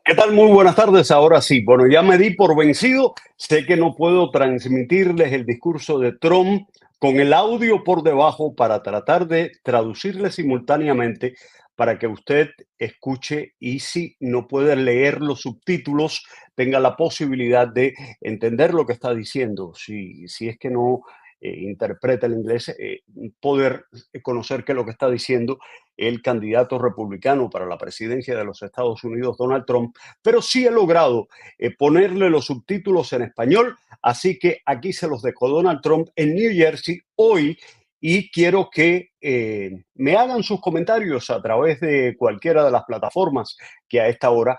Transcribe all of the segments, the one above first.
¿Qué tal? Muy buenas tardes. Ahora sí, bueno, ya me di por vencido. Sé que no puedo transmitirles el discurso de Trump con el audio por debajo para tratar de traducirle simultáneamente para que usted escuche y si no puede leer los subtítulos, tenga la posibilidad de entender lo que está diciendo. Si es que no interpreta el inglés, poder conocer qué es lo que está diciendo el candidato republicano para la presidencia de los Estados Unidos, Donald Trump, pero sí he logrado ponerle los subtítulos en español, así que aquí se los dejo. Donald Trump en New Jersey hoy, y quiero que me hagan sus comentarios a través de cualquiera de las plataformas que a esta hora,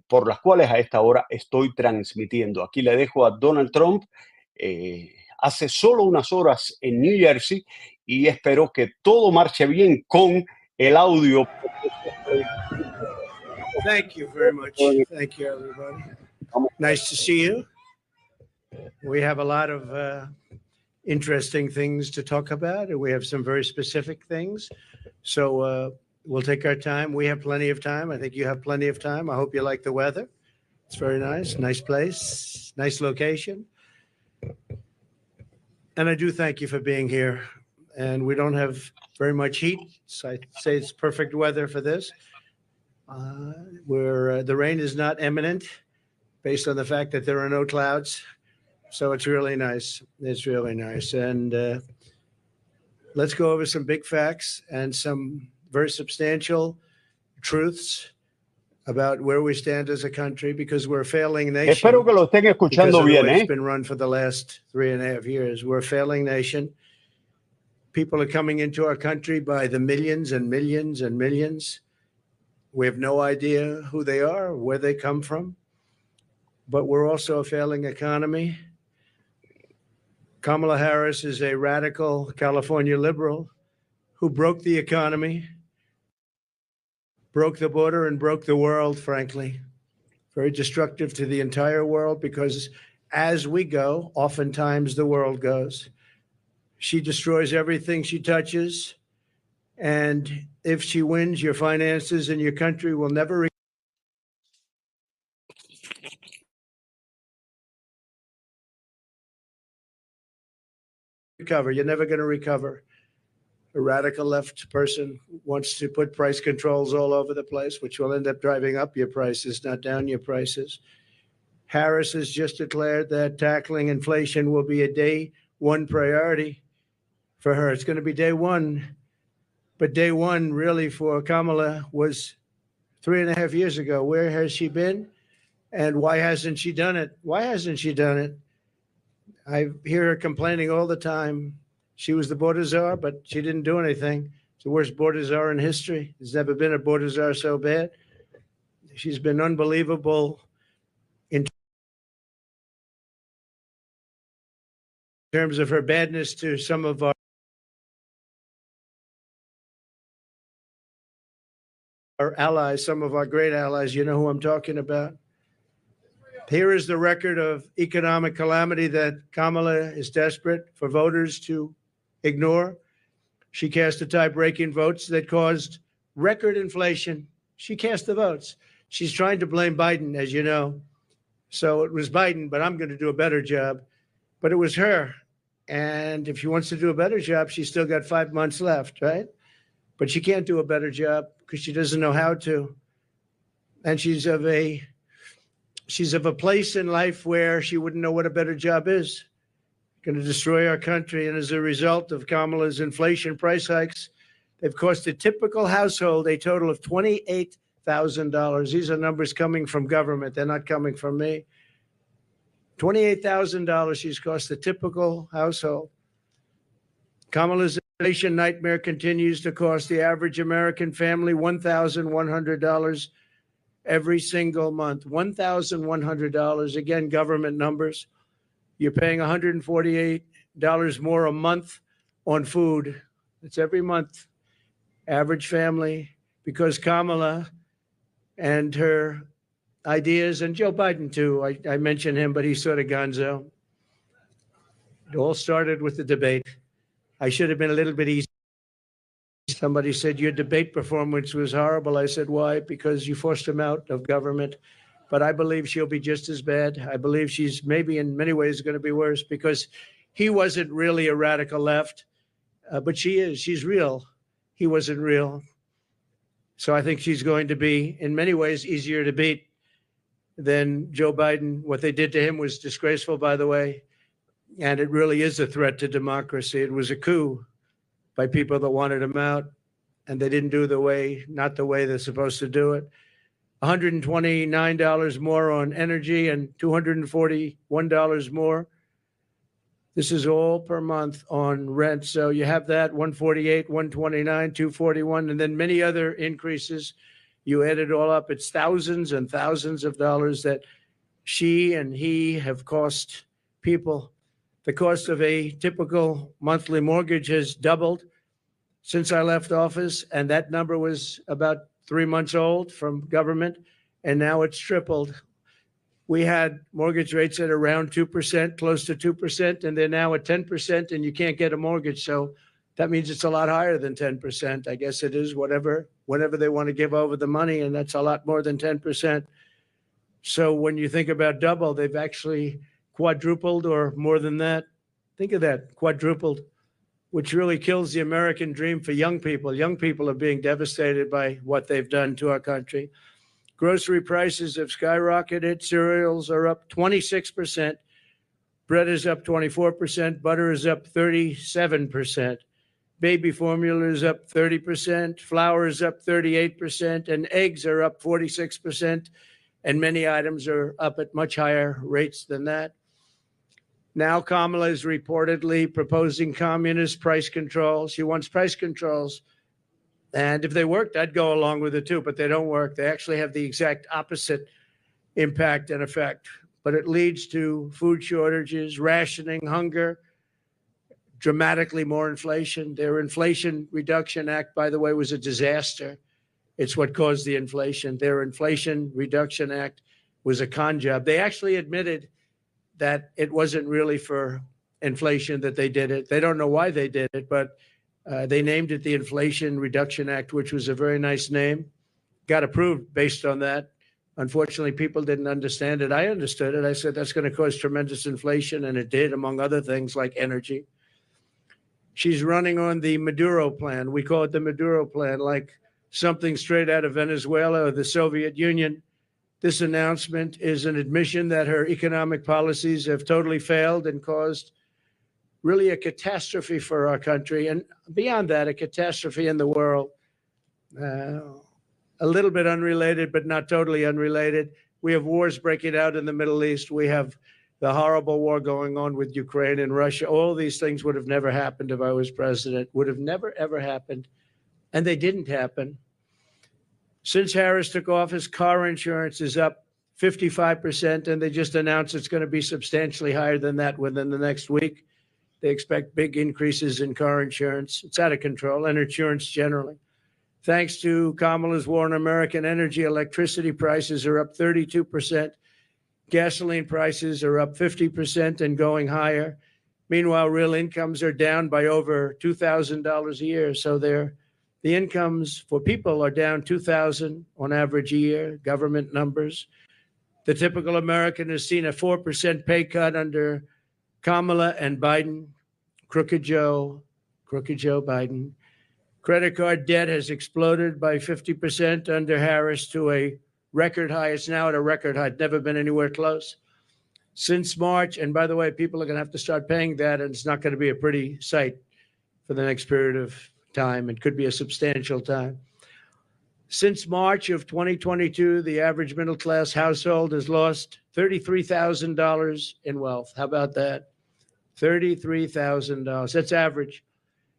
por las cuales a esta hora estoy transmitiendo. Aquí le dejo a Donald Trump hace solo unas horas en New Jersey, y espero que todo marche bien con el audio. Thank you very much. Thank you, everybody. Nice to see you. We have a lot of interesting things to talk about, and we have some very specific things. So we'll take our time. We have plenty of time. I think you have plenty of time. I hope you like the weather. It's very nice. Nice place. Nice location. And I do thank you for being here. And we don't have very much heat, so I'd say it's perfect weather for this. Where the rain is not imminent based on the fact that there are no clouds. So it's really nice. It's really nice. And let's go over some big facts and some very substantial truths about where we stand as a country, because we're a failing nation. Espero que lo estén escuchando bien, It's been run for the last 3.5 years. We're a failing nation. People are coming into our country by the millions and millions and millions. We have no idea who they are, where they come from, but we're also a failing economy. Kamala Harris is a radical California liberal who broke the economy, broke the border, and broke the world, frankly. Very destructive to the entire world, because as we go, oftentimes the world goes. She destroys everything she touches. And if she wins, your finances and your country will never recover. You're never going to recover. A radical left person wants to put price controls all over the place, which will end up driving up your prices, not down your prices. Harris has just declared that tackling inflation will be a day one priority for her. It's going to be day one. But day one, really, for Kamala was 3.5 years ago. Where has she been? And why hasn't she done it? Why hasn't she done it? I hear her complaining all the time. She was the border czar, but she didn't do anything. It's the worst border czar in history. There's never been a border czar so bad. She's been unbelievable in terms of her badness to some of our allies, some of our great allies. You know who I'm talking about. Here is the record of economic calamity that Kamala is desperate for voters to ignore. She cast the tie-breaking votes that caused record inflation. She cast the votes. She's trying to blame Biden, as you know. So it was Biden, but I'm going to do a better job. But it was her. And if she wants to do a better job, she's still got 5 months left, right? But she can't do a better job because she doesn't know how to. And she's of a place in life where she wouldn't know what a better job is. Going to destroy our country. And as a result of Kamala's inflation price hikes, they've cost a typical household a total of $28,000. These are numbers coming from government. They're not coming from me. $28,000 she's cost the typical household. Kamala's inflation nightmare continues to cost the average American family $1,100 every single month. $1,100. Again, government numbers. You're paying $148 more a month on food. It's every month. Average family, because Kamala and her ideas, and Joe Biden too, I mentioned him, but he's sort of gonzo. It all started with the debate. I should have been a little bit easy Somebody said your debate performance was horrible. I said, why? Because you forced him out of government. But I believe she'll be just as bad. I believe she's maybe in many ways going to be worse because he wasn't really a radical left, but she is. She's real. He wasn't real. So I think she's going to be in many ways easier to beat than Joe Biden. What they did to him was disgraceful, by the way. And it really is a threat to democracy. It was a coup by people that wanted him out, and they didn't do not the way they're supposed to do it. $129 more on energy and $241 more. This is all per month on rent. So you have that 148, 129, 241, and then many other increases. You add it all up, it's thousands and thousands of dollars that she and he have cost people. The cost of a typical monthly mortgage has doubled since I left office, and that number was about 3 months old from government, and now it's tripled. We had mortgage rates at around 2%, close to 2%, and they're now at 10%, and you can't get a mortgage. So that means it's a lot higher than 10%. I guess it is whatever they want to give over the money, and that's a lot more than 10%. So when you think about double, they've actually quadrupled or more than that. Think of that, quadrupled, which really kills the American dream for young people. Young people are being devastated by what they've done to our country. Grocery prices have skyrocketed. Cereals are up 26%. Bread is up 24%. Butter is up 37%. Baby formula is up 30%. Flour is up 38%. And eggs are up 46%. And many items are up at much higher rates than that. Now Kamala is reportedly proposing communist price controls. She wants price controls. And if they worked, I'd go along with it too, but they don't work. They actually have the exact opposite impact and effect. But it leads to food shortages, rationing, hunger, dramatically more inflation. Their Inflation Reduction Act, by the way, was a disaster. It's what caused the inflation. Their Inflation Reduction Act was a con job. They actually admitted that it wasn't really for inflation that they did it. They don't know why they did it, but they named it the Inflation Reduction Act, which was a very nice name. Got approved based on that. Unfortunately, people didn't understand it. I understood it. I said that's going to cause tremendous inflation, and it did, among other things like energy. She's running on the Maduro plan. We call it the Maduro plan, like something straight out of Venezuela or the Soviet Union. This announcement is an admission that her economic policies have totally failed and caused really a catastrophe for our country. And beyond that, a catastrophe in the world. A little bit unrelated, but not totally unrelated. We have wars breaking out in the Middle East. We have the horrible war going on with Ukraine and Russia. All these things would have never happened if I was president, would have never, ever happened. And they didn't happen. Since Harris took office, car insurance is up 55%, and they just announced it's going to be substantially higher than that within the next week. They expect big increases in car insurance. It's out of control, and insurance generally. Thanks to Kamala's war on American energy, electricity prices are up 32%. Gasoline prices are up 50% and going higher. Meanwhile, real incomes are down by over $2,000 a year. So the incomes for people are down $2,000 on average a year, government numbers. The typical American has seen a 4% pay cut under Kamala and Biden. Crooked Joe Biden. Credit card debt has exploded by 50% under Harris to a record high. It's now at a record high. It's never been anywhere close. Since March, and by the way, people are going to have to start paying that, and it's not going to be a pretty sight for the next period of time. It could be a substantial time. Since March of 2022, the average middle-class household has lost $33,000 in wealth. How about that? $33,000. That's average.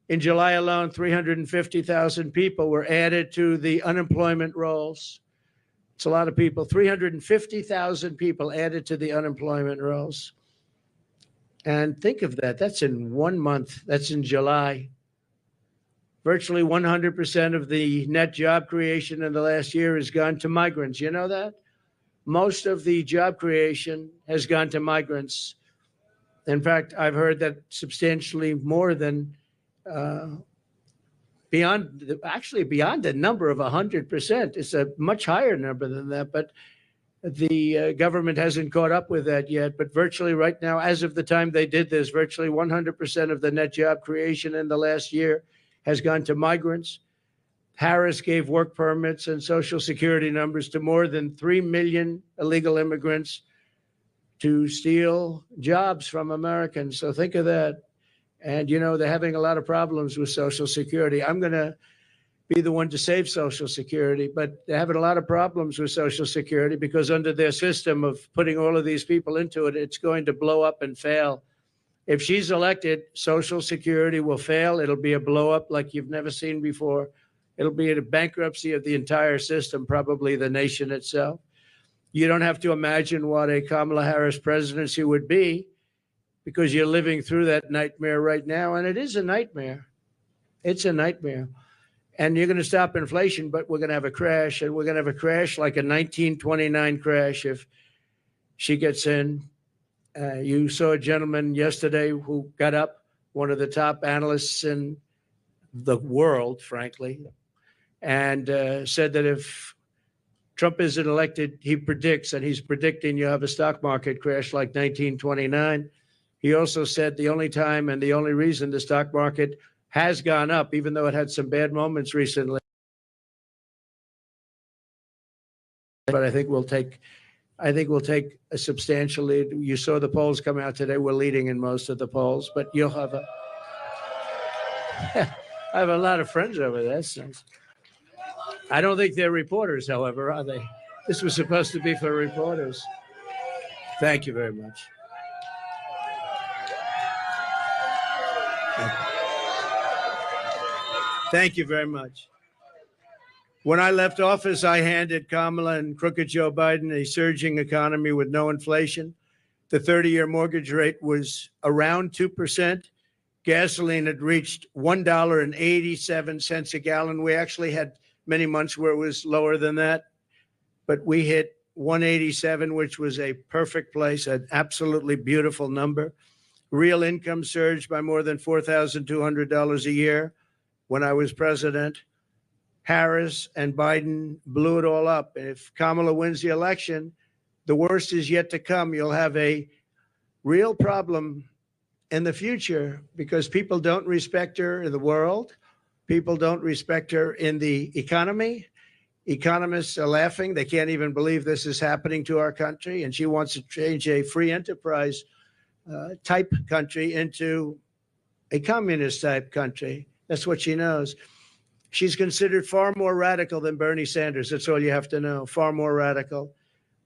In July alone, 350,000 people were added to the unemployment rolls. It's a lot of people. 350,000 people added to the unemployment rolls. And think of that. That's in 1 month. That's in July. Virtually 100% of the net job creation in the last year has gone to migrants. You know that? Most of the job creation has gone to migrants. In fact, I've heard that substantially more than actually beyond the number of 100%. It's a much higher number than that, but the government hasn't caught up with that yet. But virtually right now, as of the time they did this, virtually 100% of the net job creation in the last year has gone to migrants. Harris gave work permits and Social Security numbers to more than 3 million illegal immigrants to steal jobs from Americans. So think of that. And, you know, they're having a lot of problems with Social Security. I'm going to be the one to save Social Security, but they're having a lot of problems with Social Security because under their system of putting all of these people into it, it's going to blow up and fail. If she's elected, Social Security will fail. It'll be a blow up like you've never seen before. It'll be a bankruptcy of the entire system, probably the nation itself. You don't have to imagine what a Kamala Harris presidency would be because you're living through that nightmare right now. And it is a nightmare. It's a nightmare. And you're going to stop inflation, but we're going to have a crash. And we're going to have a crash like a 1929 crash if she gets in. You saw a gentleman yesterday who got up, one of the top analysts in the world, frankly, and said that if Trump isn't elected, he predicts, and he's predicting you have a stock market crash like 1929. He also said the only time and the only reason the stock market has gone up, even though it had some bad moments recently, but I think we'll take a substantial lead. You saw the polls come out today. We're leading in most of the polls, but you'll have I have a lot of friends over there. So I don't think they're reporters, however, are they? This was supposed to be for reporters. Thank you very much. Thank you very much. When I left office, I handed Kamala and crooked Joe Biden a surging economy with no inflation. The 30-year mortgage rate was around 2%. Gasoline had reached $1.87 a gallon. We actually had many months where it was lower than that, but we hit 187, which was a perfect place, an absolutely beautiful number. Real income surged by more than $4,200 a year when I was president. Harris and Biden blew it all up. And if Kamala wins the election, the worst is yet to come. You'll have a real problem in the future because people don't respect her in the world. People don't respect her in the economy. Economists are laughing. They can't even believe this is happening to our country. And she wants to change a free enterprise type country into a communist type country. That's what she knows. She's considered far more radical than Bernie Sanders. That's all you have to know, far more radical.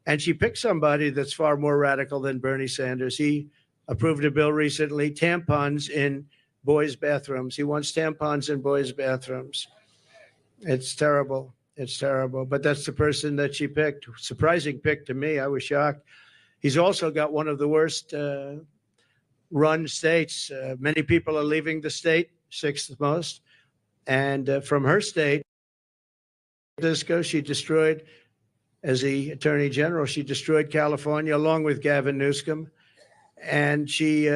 And she picked somebody that's far more radical than Bernie Sanders. He approved a bill recently, tampons in boys' bathrooms. He wants tampons in boys' bathrooms. It's terrible. It's terrible. But that's the person that she picked. Surprising pick to me. I was shocked. He's also got one of the worst run states. Many people are leaving the state, sixth most. And from her state, she destroyed, as the attorney general, she destroyed California along with Gavin Newsom. And she,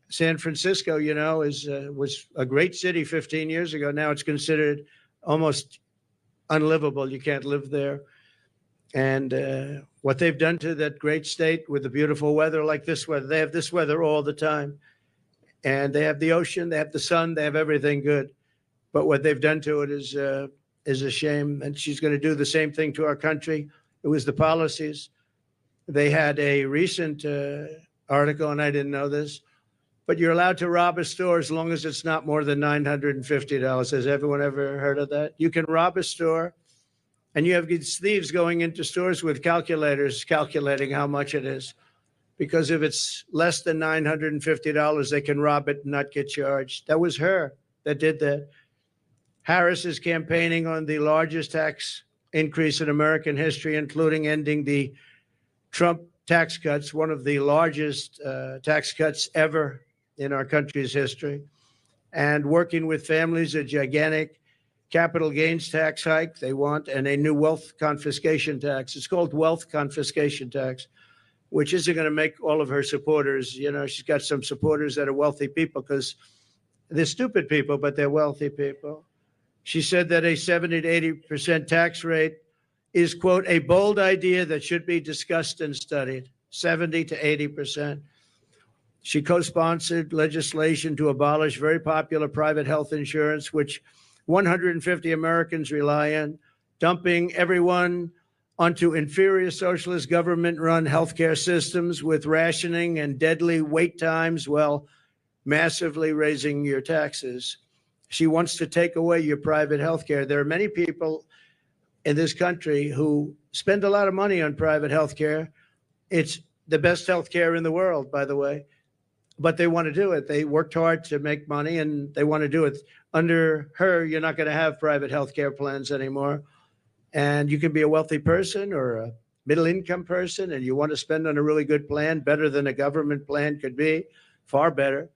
San Francisco, you know, was a great city 15 years ago. Now it's considered almost unlivable. You can't live there. And what they've done to that great state with the beautiful weather like this weather, they have this weather all the time. And they have the ocean, they have the sun, they have everything good. But what they've done to it is a shame. And she's going to do the same thing to our country. It was the policies. They had a recent article, and I didn't know this, but you're allowed to rob a store as long as it's not more than $950. Has everyone ever heard of that? You can rob a store, and you have these thieves going into stores with calculators calculating how much it is. Because if it's less than $950, they can rob it and not get charged. That was her that did that. Harris is campaigning on the largest tax increase in American history, including ending the Trump tax cuts, one of the largest tax cuts ever in our country's history, and working with families, a gigantic capital gains tax hike they want, and a new wealth confiscation tax. It's called wealth confiscation tax, which isn't going to make all of her supporters, you know, she's got some supporters that are wealthy people because They're stupid people, but they're wealthy people. She said that a 70 to 80% tax rate is, quote, a bold idea that should be discussed and studied. 70 to 80%. She co-sponsored legislation to abolish very popular private health insurance, which 150 Americans rely on, dumping everyone onto inferior socialist government-run healthcare systems with rationing and deadly wait times while massively raising your taxes. She wants to take away your private healthcare. There are many people in this country who spend a lot of money on private healthcare. It's the best healthcare in the world, by the way. But they want to do it. They worked hard to make money and they want to do it. Under her, you're not going to have private health care plans anymore. And you can be a wealthy person or a middle income person and you want to spend on a really good plan, better than a government plan could be, far better.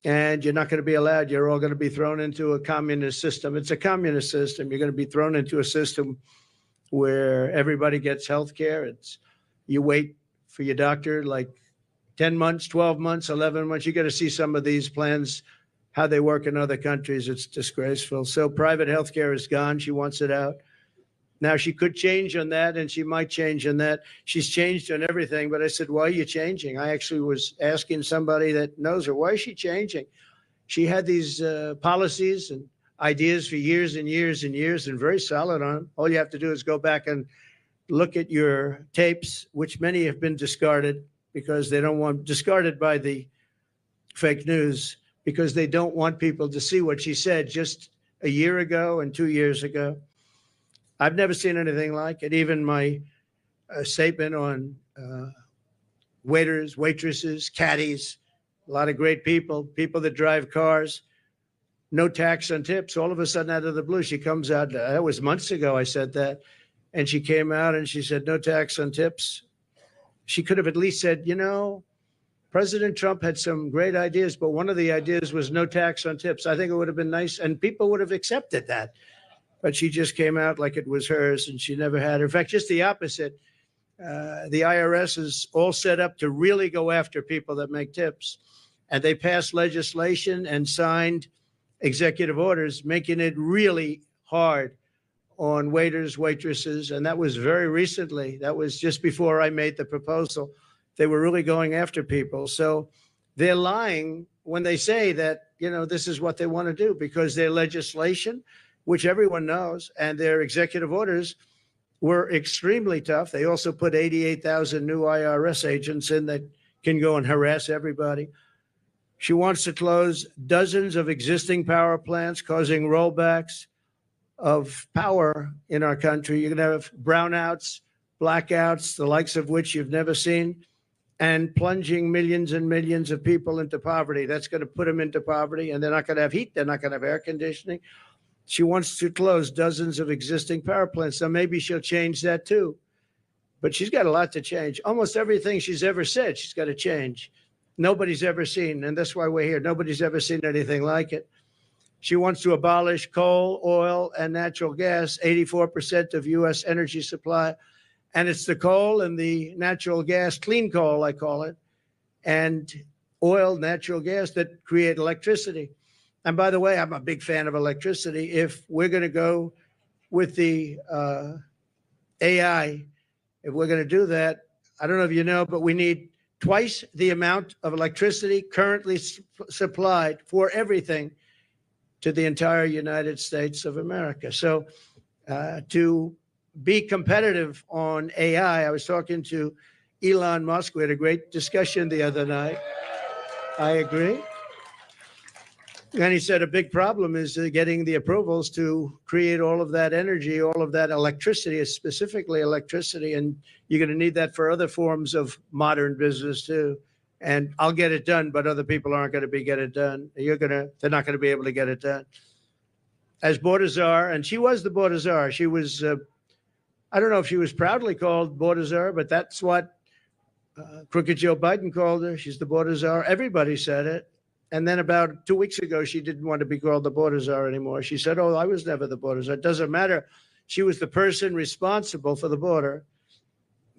And you're not going to be allowed. You're all going to be thrown into a communist system. It's a communist system. You're going to be thrown into a system where everybody gets health care. It's you wait for your doctor like 10 months, 12 months, 11 months. You got to see some of these plans, how they work in other countries. It's disgraceful. So private health care is gone. She wants it out. Now, she could change on that, and she might change on that. She's changed on everything, but I said, why are you changing? I actually was asking somebody that knows her, why is she changing? She had these policies and ideas for years and years and years and very solid on them. All you have to do is go back and look at your tapes, which many have been discarded because they don't want, discarded by the fake news, because they don't want people to see what she said just a year ago and 2 years ago. I've never seen anything like it. Even my statement on waiters, waitresses, caddies, a lot of great people, people that drive cars, no tax on tips. All of a sudden, out of the blue, she comes out. That was months ago I said that. And she came out and she said, no tax on tips. She could have at least said, you know, President Trump had some great ideas, but one of the ideas was no tax on tips. I think it would have been nice, and people would have accepted that. But she just came out like it was hers, and she never had her. In fact, just the opposite. The IRS is all set up to really go after people that make tips. And they passed legislation and signed executive orders, making it really hard on waiters, waitresses. And that was very recently. That was just before I made the proposal. They were really going after people. So they're lying when they say that, you know, this is what they want to do, because their legislation, which everyone knows, and their executive orders were extremely tough. They also put 88,000 new IRS agents in that can go and harass everybody. She wants to close dozens of existing power plants, causing rollbacks of power in our country. You're going to have brownouts, blackouts, the likes of which you've never seen, and plunging millions and millions of people into poverty. That's going to put them into poverty, and they're not going to have heat. They're not going to have air conditioning. She wants to close dozens of existing power plants. So maybe she'll change that too. But she's got a lot to change. Almost everything she's ever said, she's got to change. Nobody's ever seen, and that's why we're here. Nobody's ever seen anything like it. She wants to abolish coal, oil, and natural gas, 84% of U.S. energy supply. And it's the coal and the natural gas, clean coal, I call it, and oil, natural gas that create electricity. And by the way, I'm a big fan of electricity. If we're going to go with the AI, if we're going to do that, I don't know if you know, but we need twice the amount of electricity currently supplied for everything to the entire United States of America. So to be competitive on AI, I was talking to Elon Musk. We had a great discussion the other night. I agree. And he said a big problem is getting the approvals to create all of that energy, all of that electricity, specifically electricity. And you're going to need that for other forms of modern business too. And I'll get it done, but other people aren't going to get it done. They're not going to be able to get it done. As border czar, and she was the border czar. She was, I don't know if she was proudly called border czar, but that's what Crooked Joe Biden called her. She's the border czar. Everybody said it. And then about 2 weeks ago, she didn't want to be called the border czar anymore. She said, oh, I was never the border czar. It doesn't matter. She was the person responsible for the border.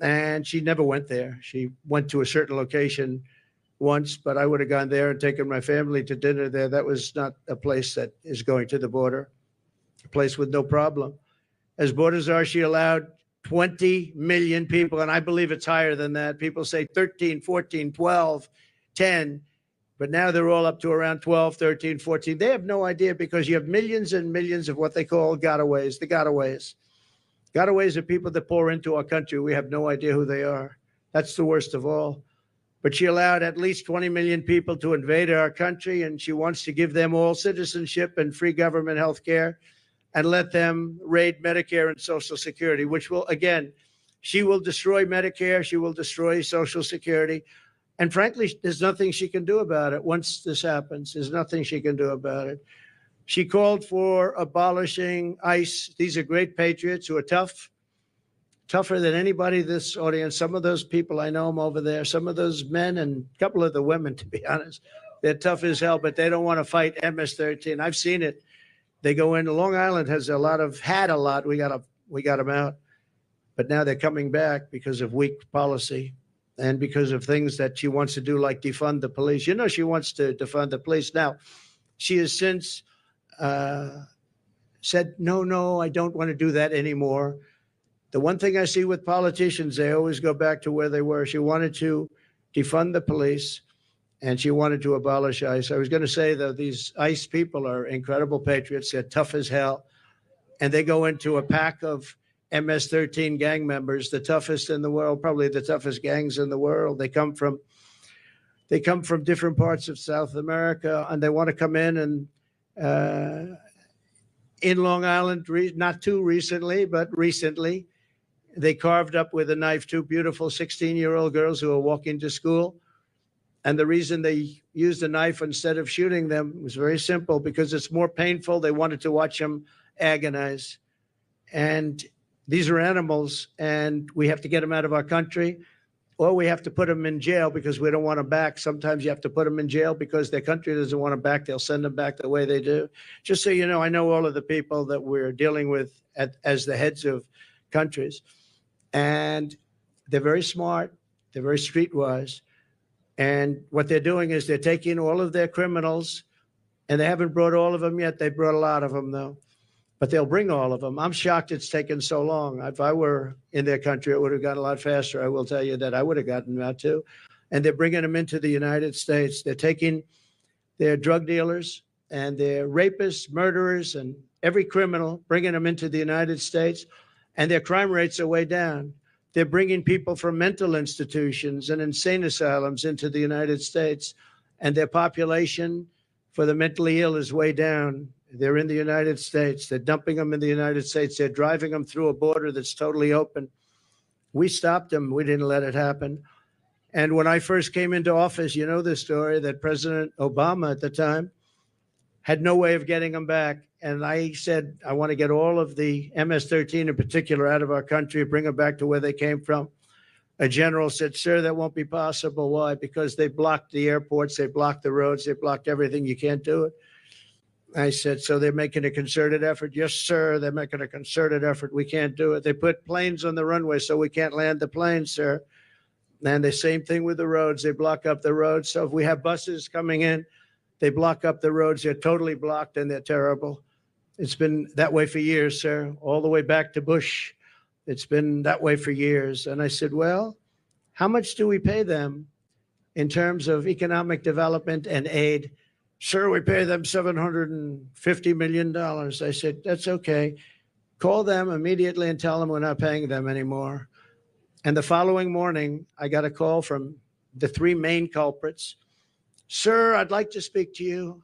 And she never went there. She went to a certain location once, but I would have gone there and taken my family to dinner there. That was not a place that is going to the border, a place with no problem. As borders are, she allowed 20 million people, and I believe it's higher than that. People say 13, 14, 12, 10, but now they're all up to around 12, 13, 14. They have no idea because you have millions and millions of what they call gotaways, the gotaways. Gotaways are people that pour into our country. We have no idea who they are. That's the worst of all. But she allowed at least 20 million people to invade our country, and she wants to give them all citizenship and free government health care and let them raid Medicare and Social Security, which will, again, she will destroy Medicare. She will destroy Social Security. And frankly, there's nothing she can do about it once this happens. There's nothing she can do about it. She called for abolishing ICE. These are great patriots who are tough, tougher than anybody in this audience. Some of those people, I know them over there. Some of those men and a couple of the women, to be honest, they're tough as hell, but they don't want to fight MS-13. I've seen it. They go in. Long Island has had a lot. We got them out, but now they're coming back because of weak policy and because of things that she wants to do, like defund the police. You know, she wants to defund the police. Now, she has since said, no, I don't want to do that anymore. The one thing I see with politicians, they always go back to where they were. She wanted to defund the police, and she wanted to abolish ICE. I was going to say, though, these ICE people are incredible patriots. They're tough as hell, and they go into a pack of MS-13 gang members, the toughest in the world, probably the toughest gangs in the world. They come from different parts of South America, and they want to come in and in Long Island, not too recently, but recently, they carved up with a knife two beautiful 16-year-old girls who are walking to school. And the reason they used a knife instead of shooting them was very simple, because it's more painful. They wanted to watch them agonize. And these are animals, and we have to get them out of our country, or we have to put them in jail because we don't want them back. Sometimes you have to put them in jail because their country doesn't want them back. They'll send them back the way they do. Just so you know, I know all of the people that we're dealing with as the heads of countries. And they're very smart. They're very streetwise. And what they're doing is they're taking all of their criminals, and they haven't brought all of them yet. They brought a lot of them, though. But they'll bring all of them. I'm shocked it's taken so long. If I were in their country, it would have gone a lot faster. I will tell you that I would have gotten them out, too. And they're bringing them into the United States. They're taking their drug dealers and their rapists, murderers, and every criminal, bringing them into the United States. And their crime rates are way down. They're bringing people from mental institutions and insane asylums into the United States, and their population for the mentally ill is way down. They're in the United States. They're dumping them in the United States. They're driving them through a border that's totally open. We stopped them. We didn't let it happen. And when I first came into office, you know the story, that President Obama at the time had no way of getting them back. And I said, I want to get all of the MS-13 in particular out of our country, bring them back to where they came from. A general said, sir, that won't be possible. Why? Because they blocked the airports, they blocked the roads, they blocked everything. You can't do it. I said, so they're making a concerted effort? Yes, sir, they're making a concerted effort. We can't do it. They put planes on the runway so we can't land the planes, sir. And the same thing with the roads. They block up the roads. So if we have buses coming in, they block up the roads. They're totally blocked, and they're terrible. It's been that way for years, sir, all the way back to Bush. It's been that way for years. And I said, well, how much do we pay them in terms of economic development and aid? Sir, we pay them $750 million. I said, that's okay. Call them immediately and tell them we're not paying them anymore. And the following morning, I got a call from the three main culprits. Sir, I'd like to speak to you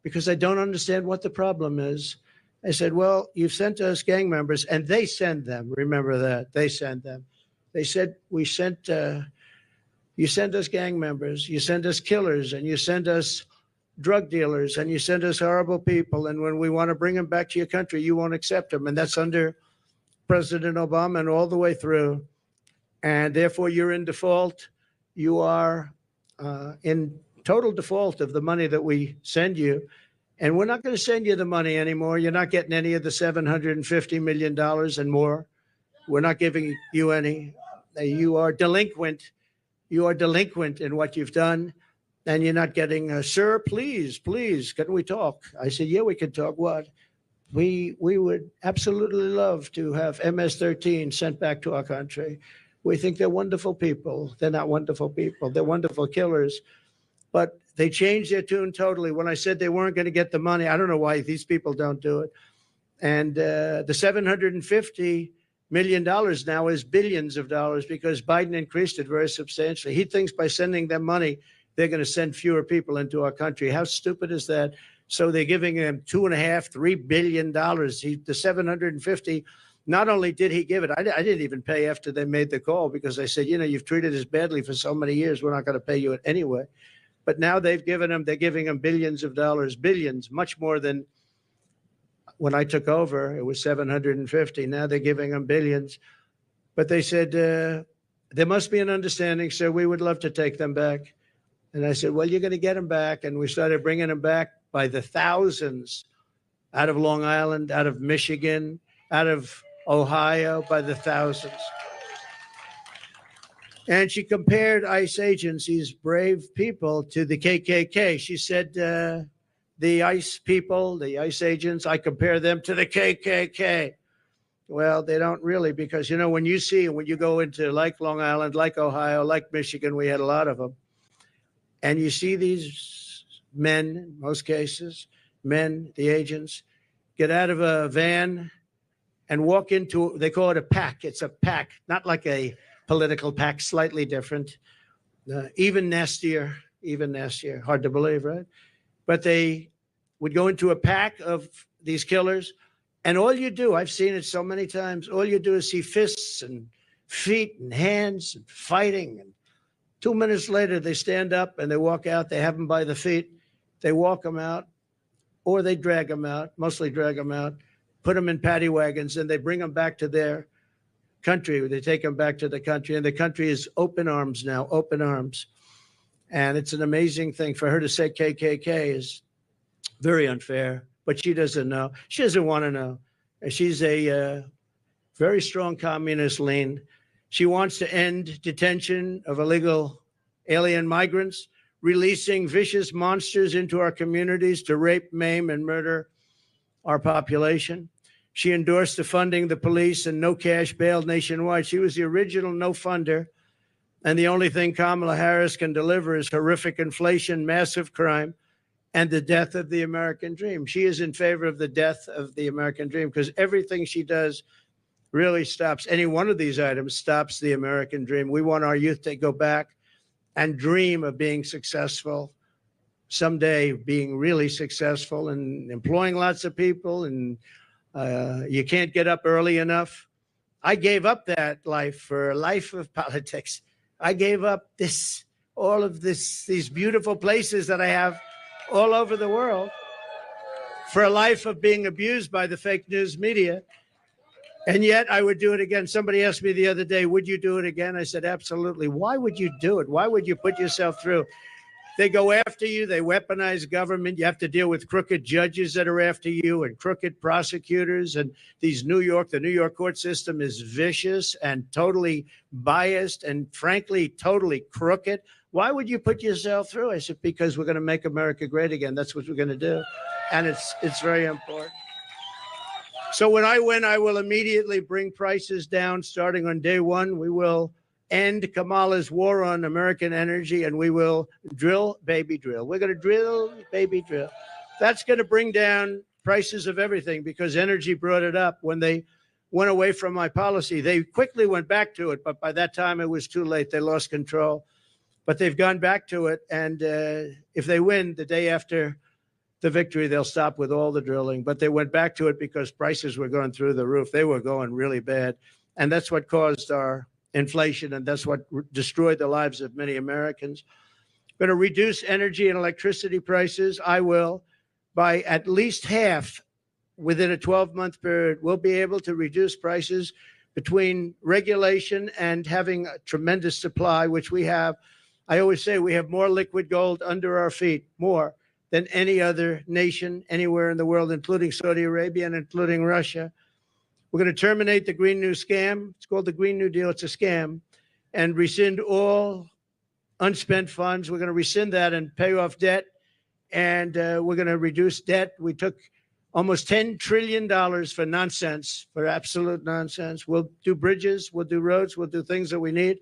because I don't understand what the problem is. I said, well, you've sent us gang members, and they send them. Remember that. They send them. They said, you send us gang members, you send us killers, and you send us drug dealers, and you send us horrible people. And when we want to bring them back to your country, you won't accept them. And that's under President Obama and all the way through. And therefore, you're in default. You are in total default of the money that we send you. And we're not going to send you the money anymore. You're not getting any of the $750 million and more. We're not giving you any. You are delinquent. You are delinquent in what you've done. and you're not getting, sir, please, can we talk? I said, yeah, we can talk. What? We would absolutely love to have MS-13 sent back to our country. We think they're wonderful people. They're not wonderful people. They're wonderful killers. But they changed their tune totally. When I said they weren't going to get the money, I don't know why these people don't do it. And the $750 million now is billions of dollars because Biden increased it very substantially. He thinks by sending them money, they're going to send fewer people into our country. How stupid is that? So they're giving him $2.5–3 billion. The 750. Not only did he give it, I didn't even pay after they made the call because I said, you've treated us badly for so many years. We're not going to pay you it anyway. But now they're giving him billions of dollars, billions, much more than when I took over. It was 750. Now they're giving him billions. But they said, there must be an understanding, sir. We would love to take them back. And I said, well, you're going to get them back. And we started bringing them back by the thousands out of Long Island, out of Michigan, out of Ohio, by the thousands. And she compared ICE agents, these brave people, to the KKK. She said, the ICE people, the ICE agents, I compare them to the KKK. Well, they don't really, because, when you go into like Long Island, like Ohio, like Michigan, we had a lot of them. And you see these men, in most cases, the agents, get out of a van and walk into, they call it a pack. It's a pack, not like a political pack, slightly different, even nastier, hard to believe, right? But they would go into a pack of these killers, and all you do, I've seen it so many times, all you do is see fists and feet and hands and fighting. And 2 minutes later, they stand up and they walk out. They have them by the feet. They walk them out, or they drag them out, mostly drag them out, put them in paddy wagons, and they bring them back to their country. They take them back to the country, and the country is open arms now, open arms. And it's an amazing thing. For her to say KKK is very unfair, but she doesn't know. She doesn't want to know. She's a very strong communist lean. She wants to end detention of illegal alien migrants, releasing vicious monsters into our communities to rape, maim, and murder our population. She endorsed defunding the police and no cash bail nationwide. She was the original no funder. And the only thing Kamala Harris can deliver is horrific inflation, massive crime, and the death of the American dream. She is in favor of the death of the American dream because everything she does really stops. Any one of these items stops the American dream. We want our youth to go back and dream of being successful, someday being really successful and employing lots of people. And you can't get up early enough. I gave up that life for a life of politics. I gave up all of these beautiful places that I have all over the world for a life of being abused by the fake news media. And yet I would do it again. Somebody asked me the other day, would you do it again? I said, absolutely. Why would you do it? Why would you put yourself through? They go after you. They weaponize government. You have to deal with crooked judges that are after you and crooked prosecutors. And the New York court system is vicious and totally biased and frankly, totally crooked. Why would you put yourself through? I said, because we're going to make America great again. That's what we're going to do. And it's very important. So when I win, I will immediately bring prices down. Starting on day one, we will end Kamala's war on American energy, and we will drill, baby drill. We're going to drill, baby drill. That's going to bring down prices of everything because energy brought it up. When they went away from my policy, they quickly went back to it, but by that time it was too late. They lost control. But they've gone back to it, and if they win the day after the victory, they'll stop with all the drilling. But they went back to it because prices were going through the roof. They were going really bad. And that's what caused our inflation, and that's what destroyed the lives of many Americans. Going to reduce energy and electricity prices. I will, by at least half within a 12-month period. We'll be able to reduce prices between regulation and having a tremendous supply, which we have. I always say we have more liquid gold under our feet, more than any other nation anywhere in the world, including Saudi Arabia and including Russia. We're going to terminate the Green New Scam. It's called the Green New Deal. It's a scam. And rescind all unspent funds. We're going to rescind that and pay off debt. And we're going to reduce debt. We took almost $10 trillion for nonsense, for absolute nonsense. We'll do bridges, we'll do roads, we'll do things that we need,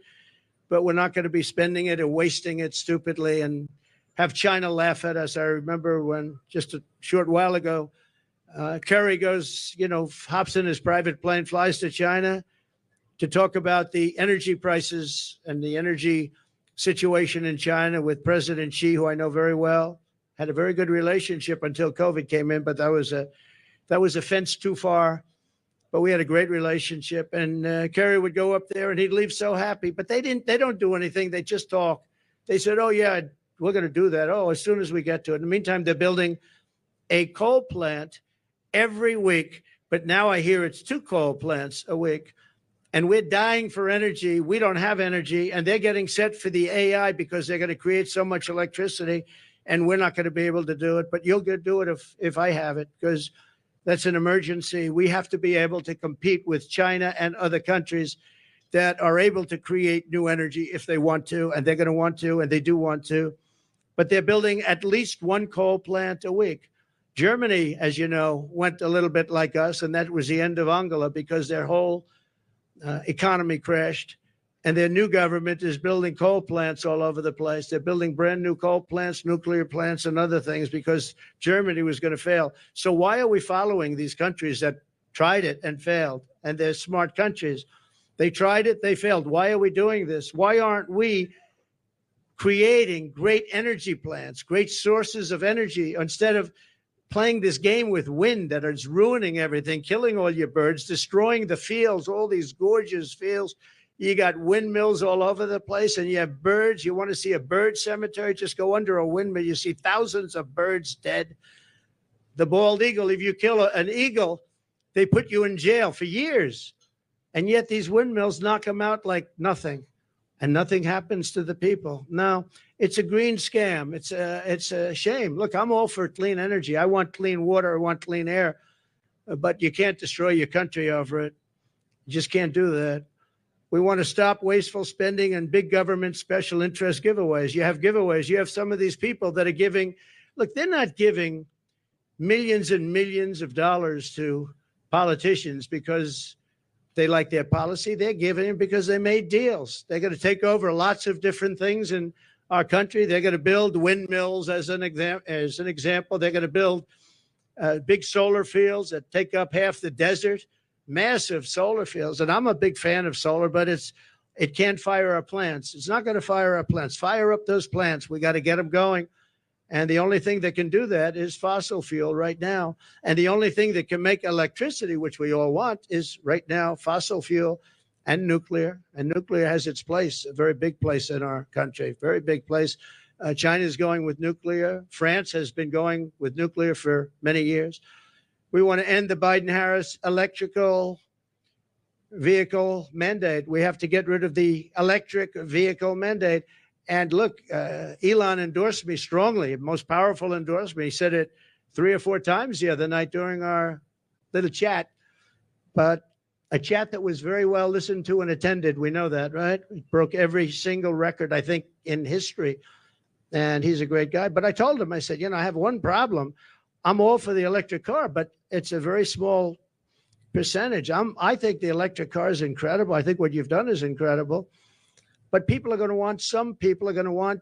but we're not going to be spending it or wasting it stupidly and have China laugh at us. I remember when just a short while ago, Kerry goes, hops in his private plane, flies to China to talk about the energy prices and the energy situation in China with President Xi, who I know very well. Had a very good relationship until COVID came in, but that was a fence too far. But we had a great relationship, and Kerry would go up there and he'd leave so happy. But they don't do anything. They just talk. They said, "Oh yeah, we're going to do that. Oh, as soon as we get to it." In the meantime, they're building a coal plant every week. But now I hear it's 2 coal plants a week, and we're dying for energy. We don't have energy, and they're getting set for the AI because they're going to create so much electricity. And we're not going to be able to do it, but you'll do it if I have it, because that's an emergency. We have to be able to compete with China and other countries that are able to create new energy if they want to, and they're going to want to, and they do want to. But they're building at least 1 coal plant a week. Germany, as you know, went a little bit like us, and that was the end of Angela because their whole economy crashed. And their new government is building coal plants all over the place. They're building brand new coal plants, nuclear plants, and other things because Germany was going to fail. So why are we following these countries that tried it and failed? And they're smart countries. They tried it, they failed. Why are we doing this? Why aren't we creating great energy plants, great sources of energy, instead of playing this game with wind that is ruining everything, killing all your birds, destroying the fields, all these gorgeous fields? You got windmills all over the place, and you have birds. You want to see a bird cemetery? Just go under a windmill. You see thousands of birds dead. The bald eagle, if you kill an eagle, they put you in jail for years. And yet these windmills knock them out like nothing, and nothing happens to the people. No, it's a green scam. It's a shame. Look, I'm all for clean energy. I want clean water. I want clean air. But you can't destroy your country over it. You just can't do that. We want to stop wasteful spending and big government special interest giveaways. You have giveaways. You have some of these people that are giving. Look, they're not giving millions and millions of dollars to politicians because they like their policy. They're giving it because they made deals. They're going to take over lots of different things in our country. They're going to build windmills as an example. They're going to build big solar fields that take up half the desert. Massive solar fields. And I'm a big fan of solar, but it can't fire our plants. It's not going to fire our plants. Fire up those plants. We got to get them going. And the only thing that can do that is fossil fuel right now. And the only thing that can make electricity, which we all want, is right now fossil fuel and nuclear. And nuclear has its place, a very big place in our country, very big place. China is going with nuclear. France has been going with nuclear for many years. We want to end the Biden-Harris electrical vehicle mandate. We have to get rid of the electric vehicle mandate. And look, Elon endorsed me strongly, most powerful endorsement. He said it 3 or 4 times the other night during our little chat, but a chat that was very well listened to and attended. We know that, right? He broke every single record, I think, in history. And he's a great guy. But I told him, I said, I have one problem. I'm all for the electric car, but it's a very small percentage. I think the electric car is incredible. I think what you've done is incredible. But some people are going to want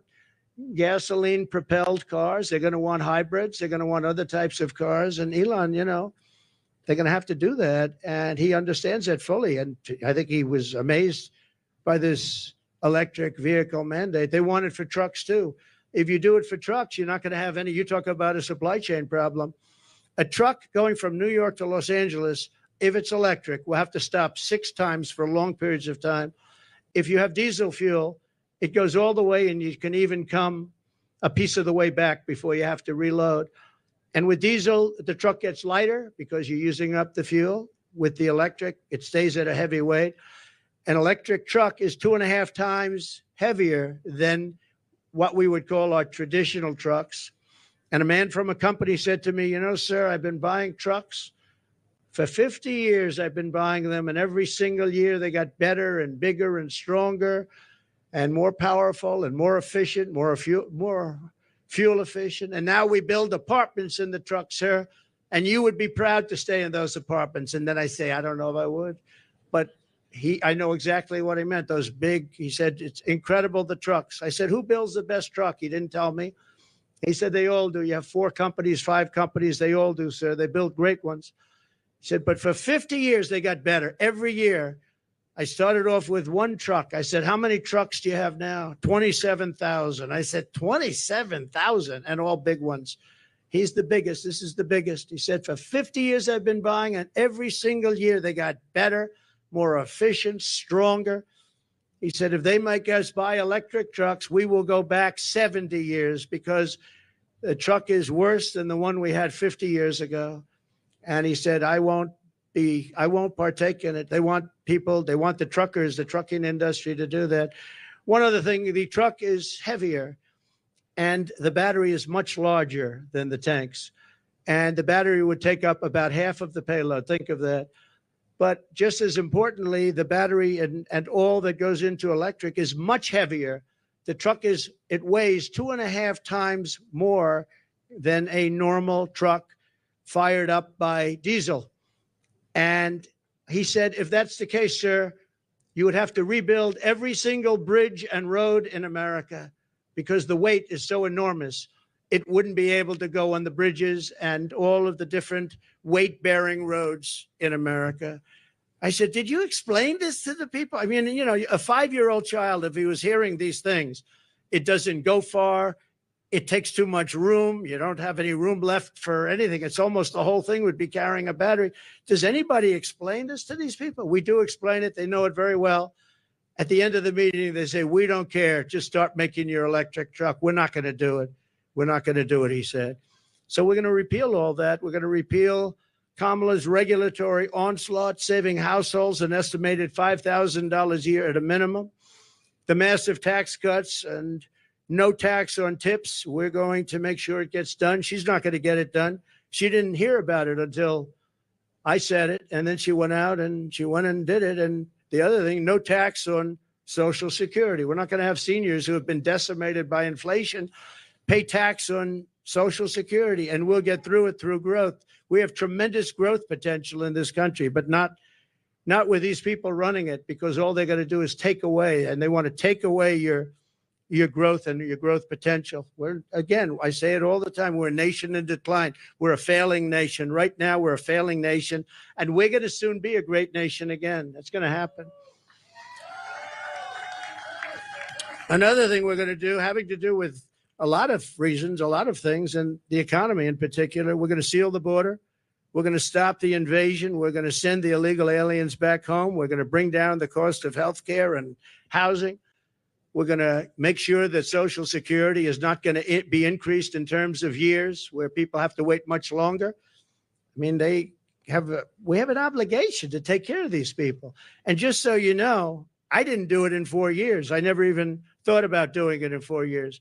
gasoline propelled cars. They're going to want hybrids. They're going to want other types of cars. And Elon, they're going to have to do that. And he understands that fully. And I think he was amazed by this electric vehicle mandate. They want it for trucks too. If you do it for trucks, you're not going to have any. You talk about a supply chain problem. A truck going from New York to Los Angeles, if it's electric, will have to stop 6 times for long periods of time. If you have diesel fuel, it goes all the way, and you can even come a piece of the way back before you have to reload. And with diesel, the truck gets lighter because you're using up the fuel. With the electric, it stays at a heavy weight. An electric truck is 2.5 times heavier than what we would call our traditional trucks. And a man from a company said to me, sir, I've been buying trucks for 50 years. I've been buying them, and every single year they got better and bigger and stronger. and more powerful and more efficient, more fuel efficient. And now we build apartments in the truck, sir, and you would be proud to stay in those apartments. And then I say, I don't know if I would, but I know exactly what he meant. Those big, he said, it's incredible, the trucks. I said, who builds the best truck? He didn't tell me. He said, they all do. You have 4 companies, 5 companies. They all do, sir. They build great ones. He said, but for 50 years, they got better. Every year, I started off with 1 truck. I said, how many trucks do you have now? 27,000. I said, 27,000, and all big ones. He's the biggest. This is the biggest. He said, for 50 years I've been buying, and every single year they got better, more efficient, stronger. He said, if they make us buy electric trucks, we will go back 70 years because the truck is worse than the one we had 50 years ago. And he said, I won't partake in it. They want the truckers, the trucking industry to do that. One other thing, the truck is heavier and the battery is much larger than the tanks. And the battery would take up about half of the payload. Think of that. But just as importantly, the battery and all that goes into electric is much heavier. The truck it weighs 2.5 times more than a normal truck fired up by diesel. And he said, if that's the case, sir, you would have to rebuild every single bridge and road in America because the weight is so enormous. It wouldn't be able to go on the bridges and all of the different weight-bearing roads in America. I said, did you explain this to the people? I mean, you know, a 5-year-old child, if he was hearing these things, it doesn't go far. It takes too much room. You don't have any room left for anything. It's almost the whole thing would be carrying a battery. Does anybody explain this to these people? We do explain it. They know it very well. At the end of the meeting, they say, we don't care. Just start making your electric truck. We're not going to do it. We're not going to do it, he said. So we're going to repeal all that. We're going to repeal Kamala's regulatory onslaught, saving households an estimated $5,000 a year at a minimum. The massive tax cuts and no tax on tips. We're going to make sure it gets done. She's not going to get it done. She didn't hear about it until I said it. And then she went out and she went and did it. And the other thing, no tax on Social Security. We're not going to have seniors who have been decimated by inflation pay tax on Social Security, and we'll get through it through growth. We have tremendous growth potential in this country, but not with these people running it, because all they're going to do is take away, and they want to take away your growth and your growth potential. Again, I say it all the time, we're a nation in decline. We're a failing nation. Right now, we're a failing nation, and we're going to soon be a great nation again. That's going to happen. Another thing we're going to do, having to do with a lot of reasons, a lot of things, and the economy in particular, we're going to seal the border. We're going to stop the invasion. We're going to send the illegal aliens back home. We're going to bring down the cost of health care and housing. We're going to make sure that Social Security is not going to be increased in terms of years where people have to wait much longer. I mean, we have an obligation to take care of these people. And just so you know, I didn't do it in 4 years. I never even thought about doing it in 4 years.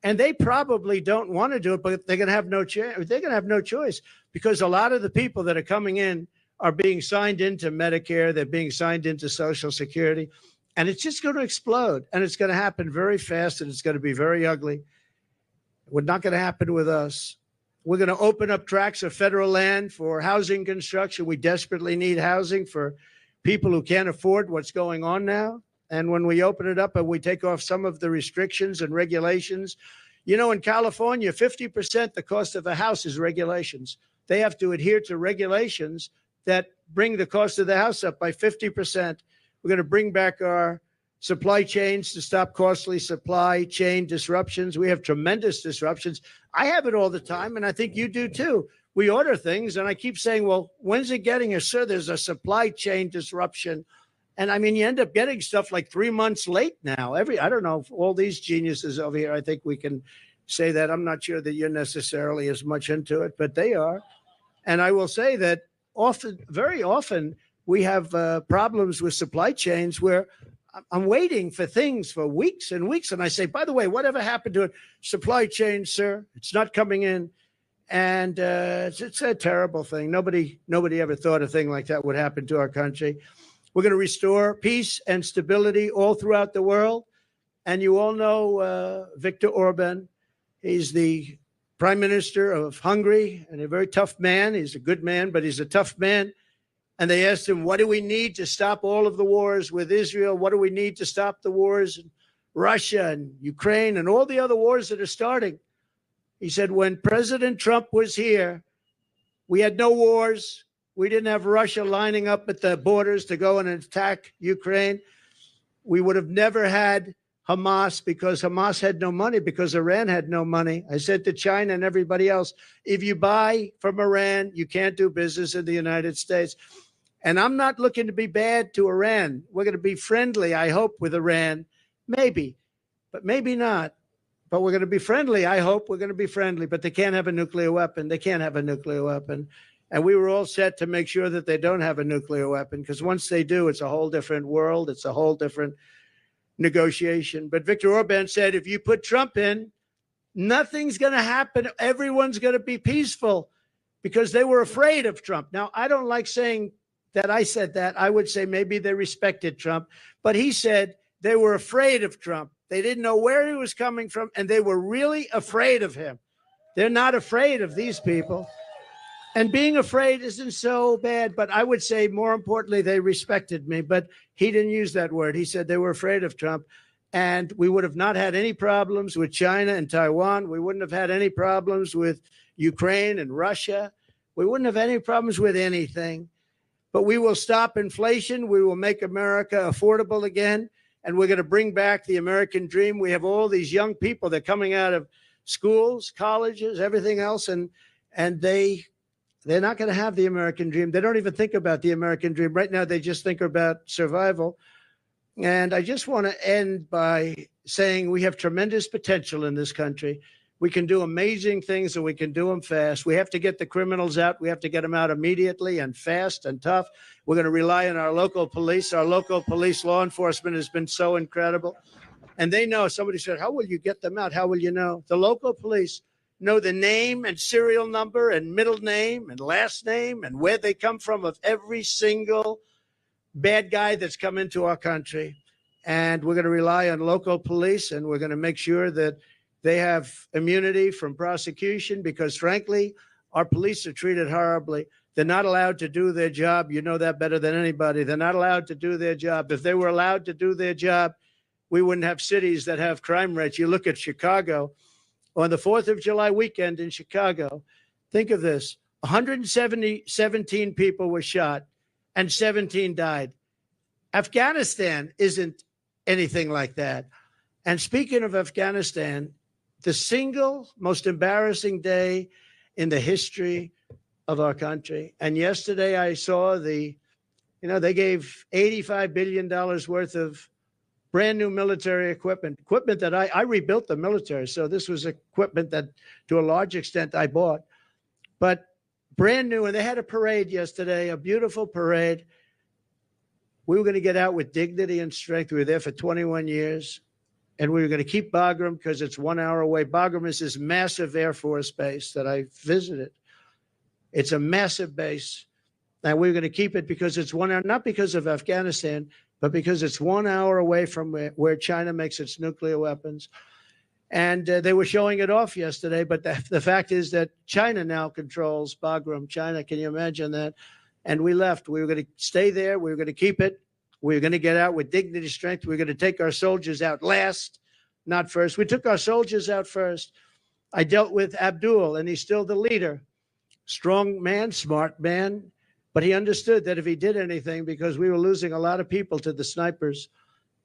And they probably don't want to do it, but they're going to have no chance. They're going to have no choice, because a lot of the people that are coming in are being signed into Medicare. They're being signed into Social Security, and it's just going to explode. And it's going to happen very fast, and it's going to be very ugly. It's not going to happen with us. We're going to open up tracts of federal land for housing construction. We desperately need housing for people who can't afford what's going on now. And when we open it up and we take off some of the restrictions and regulations, you know, in California, 50% the cost of a house is regulations. They have to adhere to regulations that bring the cost of the house up by 50%. We're going to bring back our supply chains to stop costly supply chain disruptions. We have tremendous disruptions. I have it all the time, and I think you do too. We order things, and I keep saying, well, when's it getting here? Sir, there's a supply chain disruption. And I mean, you end up getting stuff like 3 months late now. I don't know, all these geniuses over here, I think we can say that. I'm not sure that you're necessarily as much into it, but they are. And I will say that very often, we have problems with supply chains where I'm waiting for things for weeks and weeks. And I say, by the way, whatever happened to it? Supply chain, sir, it's not coming in. And it's a terrible thing. Nobody ever thought a thing like that would happen to our country. We're going to restore peace and stability all throughout the world. And you all know Viktor Orban. He's the prime minister of Hungary and a very tough man. He's a good man, but he's a tough man. And they asked him, what do we need to stop all of the wars with Israel? What do we need to stop the wars in Russia and Ukraine and all the other wars that are starting? He said, when President Trump was here, we had no wars. We didn't have Russia lining up at the borders to go and attack Ukraine. We would have never had Hamas because Hamas had no money, because Iran had no money. I said to China and everybody else, if you buy from Iran, you can't do business in the United States. And I'm not looking to be bad to Iran. We're going to be friendly, I hope, with Iran. Maybe, but maybe not. But we're going to be friendly. I hope we're going to be friendly. But they can't have a nuclear weapon. They can't have a nuclear weapon. And we were all set to make sure that they don't have a nuclear weapon, because once they do, it's a whole different world. It's a whole different negotiation. But Viktor Orban said, if you put Trump in, nothing's going to happen. Everyone's going to be peaceful, because they were afraid of Trump. Now, I don't like saying that I said that. I would say maybe they respected Trump. But he said they were afraid of Trump. They didn't know where he was coming from, and they were really afraid of him. They're not afraid of these people. And being afraid isn't so bad, but I would say more importantly, they respected me. But he didn't use that word. He said they were afraid of Trump. And we would have not had any problems with China and Taiwan. We wouldn't have had any problems with Ukraine and Russia. We wouldn't have any problems with anything. But we will stop inflation. We will make America affordable again. And we're going to bring back the American dream. We have all these young people that are coming out of schools, colleges, everything else, and they're not going to have the American dream. They don't even think about the American dream. Right now, they just think about survival. And I just want to end by saying we have tremendous potential in this country. We can do amazing things, and we can do them fast. We have to get the criminals out. We have to get them out immediately and fast and tough. We're going to rely on our local police. Our local police law enforcement has been so incredible. And they know. Somebody said, how will you get them out? How will you know? The local police know the name and serial number and middle name and last name and where they come from of every single bad guy that's come into our country. And we're going to rely on local police, and we're going to make sure that they have immunity from prosecution, because frankly, our police are treated horribly. They're not allowed to do their job. You know that better than anybody. They're not allowed to do their job. If they were allowed to do their job, we wouldn't have cities that have crime rates. You look at Chicago. On the 4th of July weekend in Chicago, think of this, 117 people were shot and 17 died. Afghanistan isn't anything like that. And speaking of Afghanistan, the single most embarrassing day in the history of our country. And yesterday I saw they gave $85 billion worth of brand new military equipment that I rebuilt the military. So this was equipment that to a large extent I bought, but brand new. And they had a parade yesterday, a beautiful parade. We were going to get out with dignity and strength. We were there for 21 years, and we were going to keep Bagram because it's 1 hour away. Bagram is this massive Air Force base that I visited. It's a massive base. And we were going to keep it because it's 1 hour, not because of Afghanistan, but because it's 1 hour away from where China makes its nuclear weapons. And they were showing it off yesterday. But the fact is that China now controls Bagram. China, can you imagine that? And we left. We were going to stay there. We were going to keep it. We were going to get out with dignity, strength. We were going to take our soldiers out last, not first. We took our soldiers out first. I dealt with Abdul, and he's still the leader. Strong man, smart man. But he understood that if he did anything, because we were losing a lot of people to the snipers,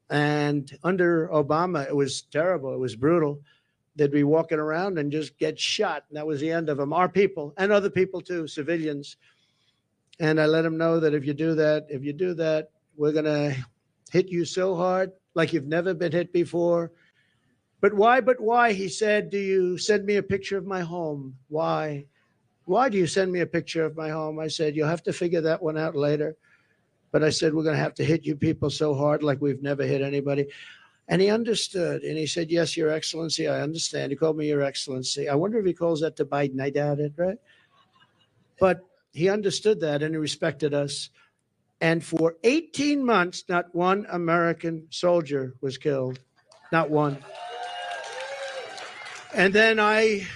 and under Obama, it was terrible. It was brutal. They'd be walking around and just get shot. And that was the end of them. Our people and other people too, civilians. And I let him know that if you do that, we're going to hit you so hard like you've never been hit before. But why? He said, do you send me a picture of my home? Why? Why do you send me a picture of my home? I said, you'll have to figure that one out later. But I said, we're going to have to hit you people so hard like we've never hit anybody. And he understood. And he said, yes, Your Excellency, I understand. He called me Your Excellency. I wonder if he calls that to Biden. I doubt it, right? But he understood that, and he respected us. And for 18 months, not one American soldier was killed. not one. And then I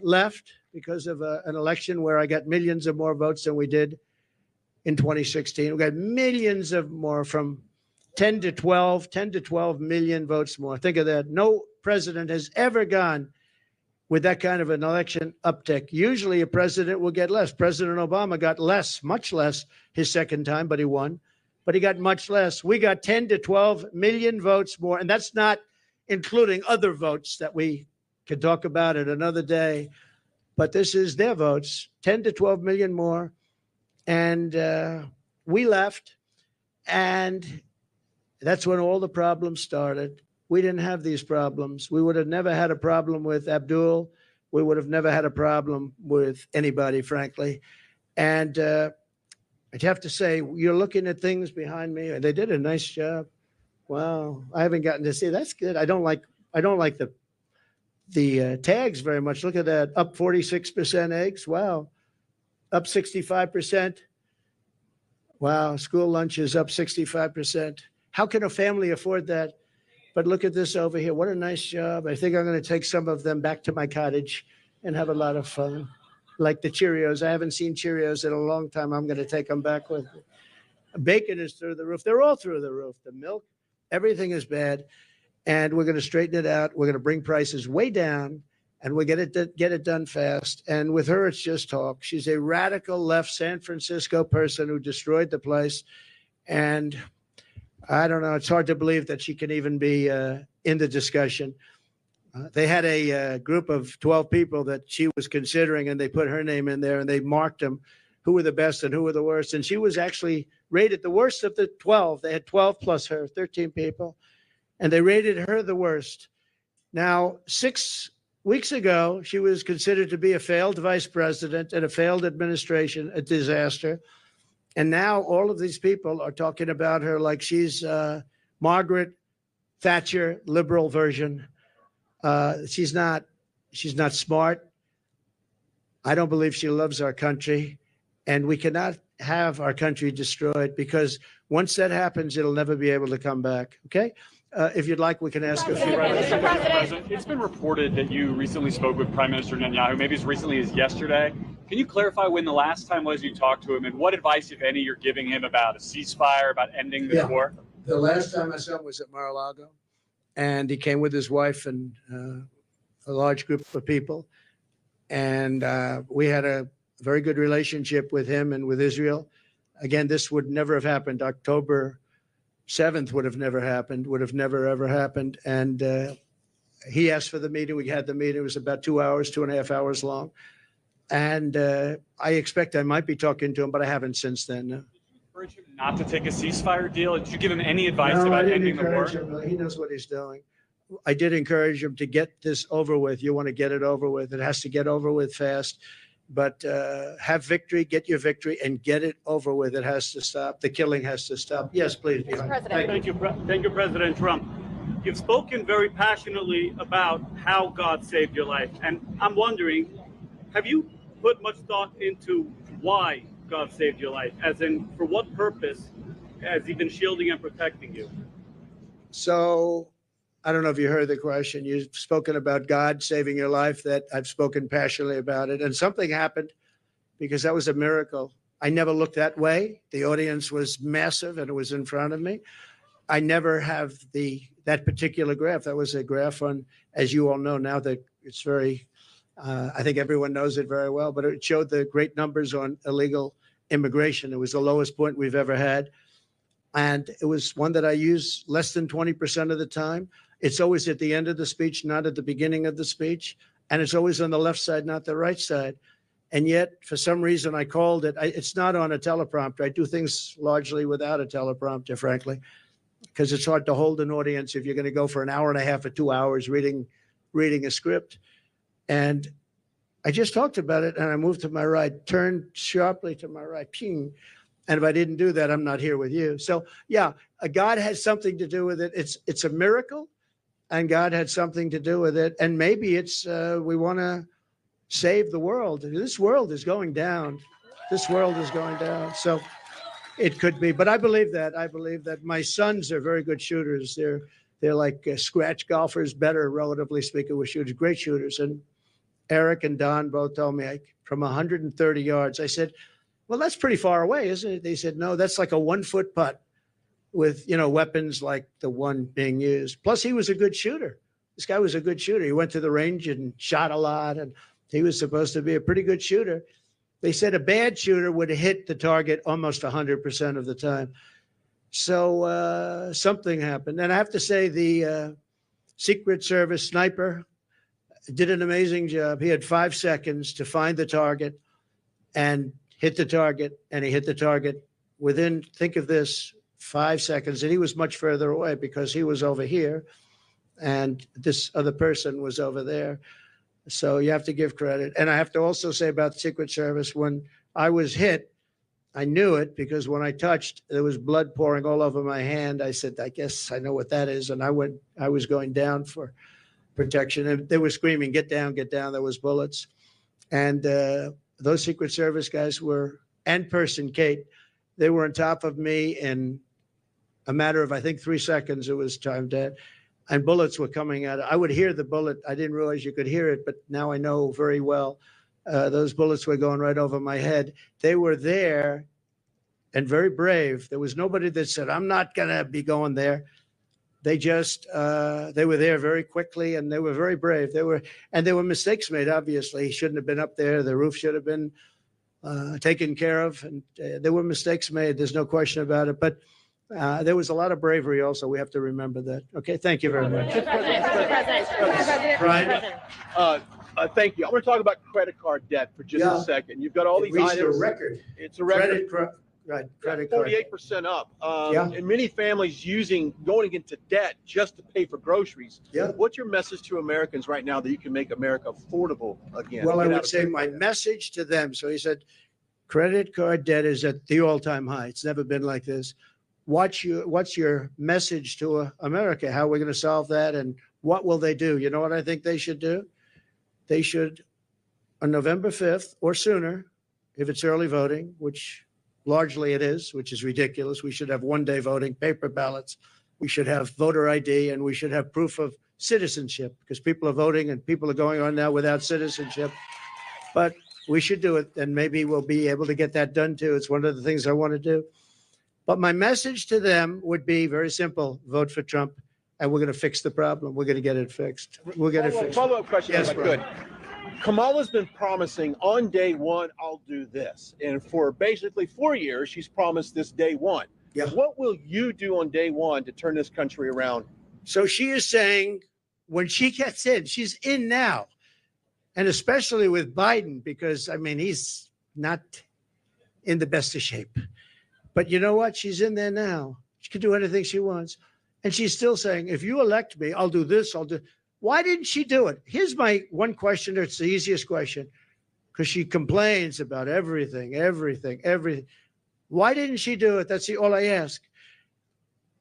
left because of an election where I got millions of more votes than we did in 2016. We got millions of more, from 10 to 12 million votes more. Think of that. No president has ever gone with that kind of an election uptick. Usually a president will get less. President Obama got less, much less his second time, but he won. But he got much less. We got 10 to 12 million votes more. And that's not including other votes that we could talk about at another day. But this is their votes, 10 to 12 million more. And we left. And that's when all the problems started. We didn't have these problems. We would have never had a problem with Abdul. We would have never had a problem with anybody, frankly. And I'd have to say, you're looking at things behind me. They did a nice job. Wow, I haven't gotten to see. That's good. I don't like the tags very much. Look at that, up 46% eggs. Wow, up 65%. Wow, school lunch is up 65%. How can a family afford that? But look at this over here. What a nice job. I think I'm going to take some of them back to my cottage and have a lot of fun. Like the Cheerios. I haven't seen Cheerios in a long time. I'm going to take them back with me. Bacon is through the roof. They're all through the roof. The milk, everything is bad. And we're going to straighten it out. We're going to bring prices way down, and we'll get it done fast. And with her, it's just talk. She's a radical left San Francisco person who destroyed the place. And I don't know. It's hard to believe that she can even be in the discussion. They had a group of 12 people that she was considering, and they put her name in there, and they marked them, who were the best and who were the worst. And she was actually rated the worst of the 12. They had 12 plus her, 13 people, and they rated her the worst. Now, 6 weeks ago, she was considered to be a failed vice president and a failed administration, a disaster. And now all of these people are talking about her like she's Margaret Thatcher, liberal version. She's not smart. I don't believe she loves our country. And we cannot have our country destroyed, because once that happens, it'll never be able to come back. Okay? If you'd like, we can ask a few questions. It's been reported that you recently spoke with Prime Minister Netanyahu, maybe as recently as yesterday. Can you clarify when the last time was you talked to him, and what advice, if any, you're giving him about a ceasefire, about ending this war? The last time I saw him was at Mar-a-Lago, and he came with his wife and a large group of people. And we had a very good relationship with him and with Israel. Again, this would never have happened. October 7th would have never happened, would have never, ever happened. And he asked for the meeting. We had the meeting. It was about 2 hours, 2.5 hours long. And I expect I might be talking to him, but I haven't since then. No. Did you encourage him not to take a ceasefire deal? Did you give him any advice about ending the war? He knows what he's doing. I did encourage him to get this over with. You want to get it over with. It has to get over with fast. But have victory, get your victory, and get it over with. It has to stop. The killing has to stop. Yes, please. Thank you, President Trump. You've spoken very passionately about how God saved your life. And I'm wondering, have you put much thought into why God saved your life? As in, for what purpose has he been shielding and protecting you? So I don't know if you heard the question. You've spoken about God saving your life. That I've spoken passionately about it. And something happened, because that was a miracle. I never looked that way. The audience was massive, and it was in front of me. I never have that particular graph. That was a graph on, as you all know now, that it's very, I think everyone knows it very well, but it showed the great numbers on illegal immigration. It was the lowest point we've ever had. And it was one that I use less than 20% of the time. It's always at the end of the speech, not at the beginning of the speech. And it's always on the left side, not the right side. And yet, for some reason, I called it. It's not on a teleprompter. I do things largely without a teleprompter, frankly, because it's hard to hold an audience if you're going to go for an hour and a half or 2 hours reading a script. And I just talked about it, and I moved to my right, turned sharply to my right, ping. And if I didn't do that, I'm not here with you. So, yeah, God has something to do with it. It's a miracle, and God had something to do with it. And maybe it's we want to save the world. This world is going down. This world is going down. So it could be. But I believe that. I believe that my sons are very good shooters. They're like scratch golfers, better, relatively speaking, with shooters, great shooters. And Eric and Don both told me from 130 yards. I said, well, that's pretty far away, isn't it? They said, no, that's like a 1-foot putt with, weapons like the one being used. Plus, he was a good shooter. This guy was a good shooter. He went to the range and shot a lot, and he was supposed to be a pretty good shooter. They said a bad shooter would hit the target almost 100% of the time. So something happened. And I have to say the Secret Service sniper did an amazing job. He had 5 seconds to find the target and hit the target, and he hit the target within, think of this, 5 seconds. And he was much further away because he was over here, and this other person was over there. So you have to give credit. And I have to also say about the Secret Service, when I was hit, I knew it because when I touched, there was blood pouring all over my hand. I said, I guess I know what that is. And I was going down for protection. And they were screaming, get down, get down. There was bullets. And those Secret Service guys were, and person Kate, they were on top of me in a matter of, I think, 3 seconds. It was time dead. And bullets were coming out. I would hear the bullet. I didn't realize you could hear it, but now I know very well. Those bullets were going right over my head. They were there and very brave. There was nobody that said, I'm not going to be going there. They just, they were there very quickly, and they were very brave. There were mistakes made, obviously. He shouldn't have been up there. The roof should have been taken care of. And there were mistakes made. There's no question about it. But there was a lot of bravery also. We have to remember that. Okay, thank you very much. Brian? Thank you. I'm going to talk about credit card debt for just a second. You've got all these items. Reached a record. It's a record. Credit card. 48% up. And many families going into debt just to pay for groceries. Yeah. What's your message to Americans right now that you can make America affordable again? Well, I would say my message to them. So he said, credit card debt is at the all-time high. It's never been like this. What's your message to America? How are we going to solve that? And what will they do? You know what I think they should do? They should, on November 5th or sooner, if it's early voting, which largely it is, which is ridiculous. We should have one-day voting, paper ballots. We should have voter ID, and we should have proof of citizenship, because people are voting and people are going on now without citizenship. But we should do it, and maybe we'll be able to get that done too. It's one of the things I want to do. But my message to them would be very simple: vote for Trump, and we're going to fix the problem. We're going to get it fixed. We'll get it fixed. Follow-up question, Yes, if I could. Kamala's been promising on day one, I'll do this. And for basically 4 years, she's promised this day one. Yeah. What will you do on day one to turn this country around? So she is saying when she gets in, she's in now. And especially with Biden, because, I mean, he's not in the best of shape. But you know what? She's in there now. She can do anything she wants. And she's still saying, if you elect me, I'll do this, I'll do. Why didn't she do it? Here's my one question. It's the easiest question, because she complains about everything. Why didn't she do it? That's all I ask.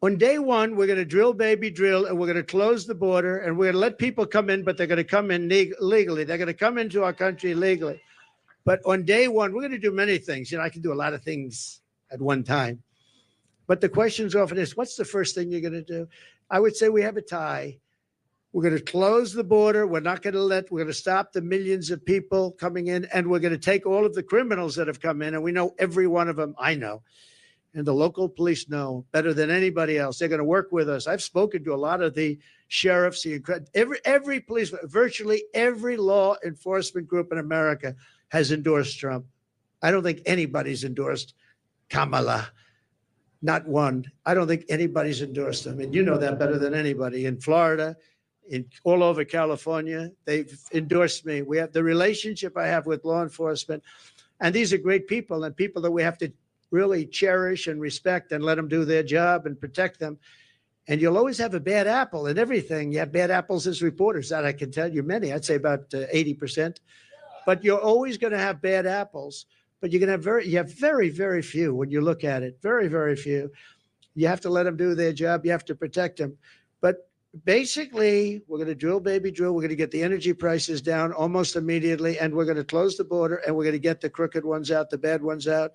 On day one, we're going to drill, baby, drill, and we're going to close the border, and we're going to let people come in, but they're going to come in legally. They're going to come into our country legally. But on day one, we're going to do many things. I can do a lot of things at one time. But the question's often is, what's the first thing you're going to do? I would say we have a tie. We're going to close the border. We're going to stop the millions of people coming in, and we're going to take all of the criminals that have come in, and we know every one of them. I know. And the local police know better than anybody else. They're going to work with us. I've spoken to a lot of the sheriffs, every police, virtually every law enforcement group in America has endorsed Trump. I don't think anybody's endorsed Kamala. Not one. I don't think anybody's endorsed him. And you know that better than anybody. In Florida, all over California, they've endorsed me. We have the relationship I have with law enforcement. And these are great people, and people that we have to really cherish and respect and let them do their job and protect them. And you'll always have a bad apple in everything. You have bad apples as reporters. That I can tell you many. I'd say about 80%. But you're always going to have bad apples. But you have very, very few when you look at it. Very, very few. You have to let them do their job. You have to protect them. But basically, we're going to drill, baby, drill. We're going to get the energy prices down almost immediately, and we're going to close the border, and we're going to get the crooked ones out, the bad ones out.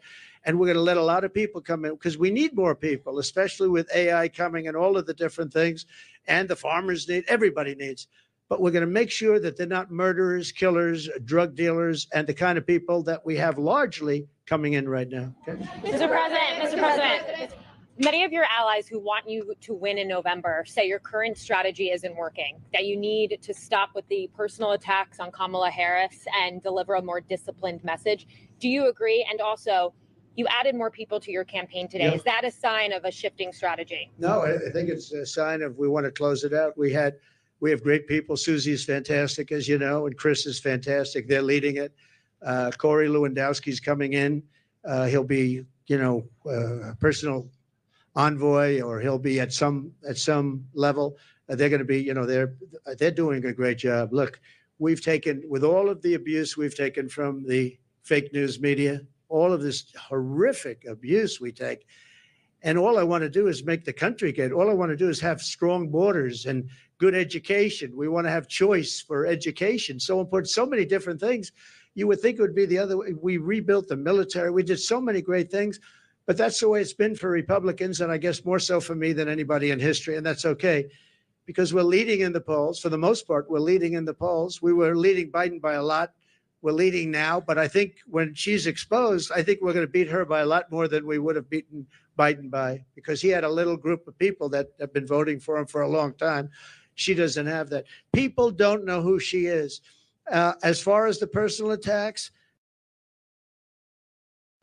And we're going to let a lot of people come in because we need more people, especially with AI coming and all of the different things. And the farmers need, everybody needs. But we're going to make sure that they're not murderers, killers, drug dealers, and the kind of people that we have largely coming in right now. Okay? Mr. President, many of your allies who want you to win in November say your current strategy isn't working, that you need to stop with the personal attacks on Kamala Harris and deliver a more disciplined message. Do you agree? And also, you added more people to your campaign today. Yep. Is that a sign of a shifting strategy? No, I think it's a sign of we want to close it out. We have great people. Susie is fantastic, as you know, and Chris is fantastic. They're leading it. Corey Lewandowski's coming in. He'll be, a personal envoy, or he'll be at some level. They're going to be, they're doing a great job. Look, we've taken, with all of the abuse we've taken from the fake news media, all of this horrific abuse we take. And all I want to do is make the country good. All I want to do is have strong borders and good education. We want to have choice for education. So important, so many different things. You would think it would be the other way. We rebuilt the military. We did so many great things, but that's the way it's been for Republicans. And I guess more so for me than anybody in history. And that's okay, because we're leading in the polls. For the most part, we're leading in the polls. We were leading Biden by a lot. We're leading now, but I think when she's exposed, I think we're going to beat her by a lot more than we would have beaten Biden by, because he had a little group of people that have been voting for him for a long time. She doesn't have that. People don't know who she is. As far as the personal attacks,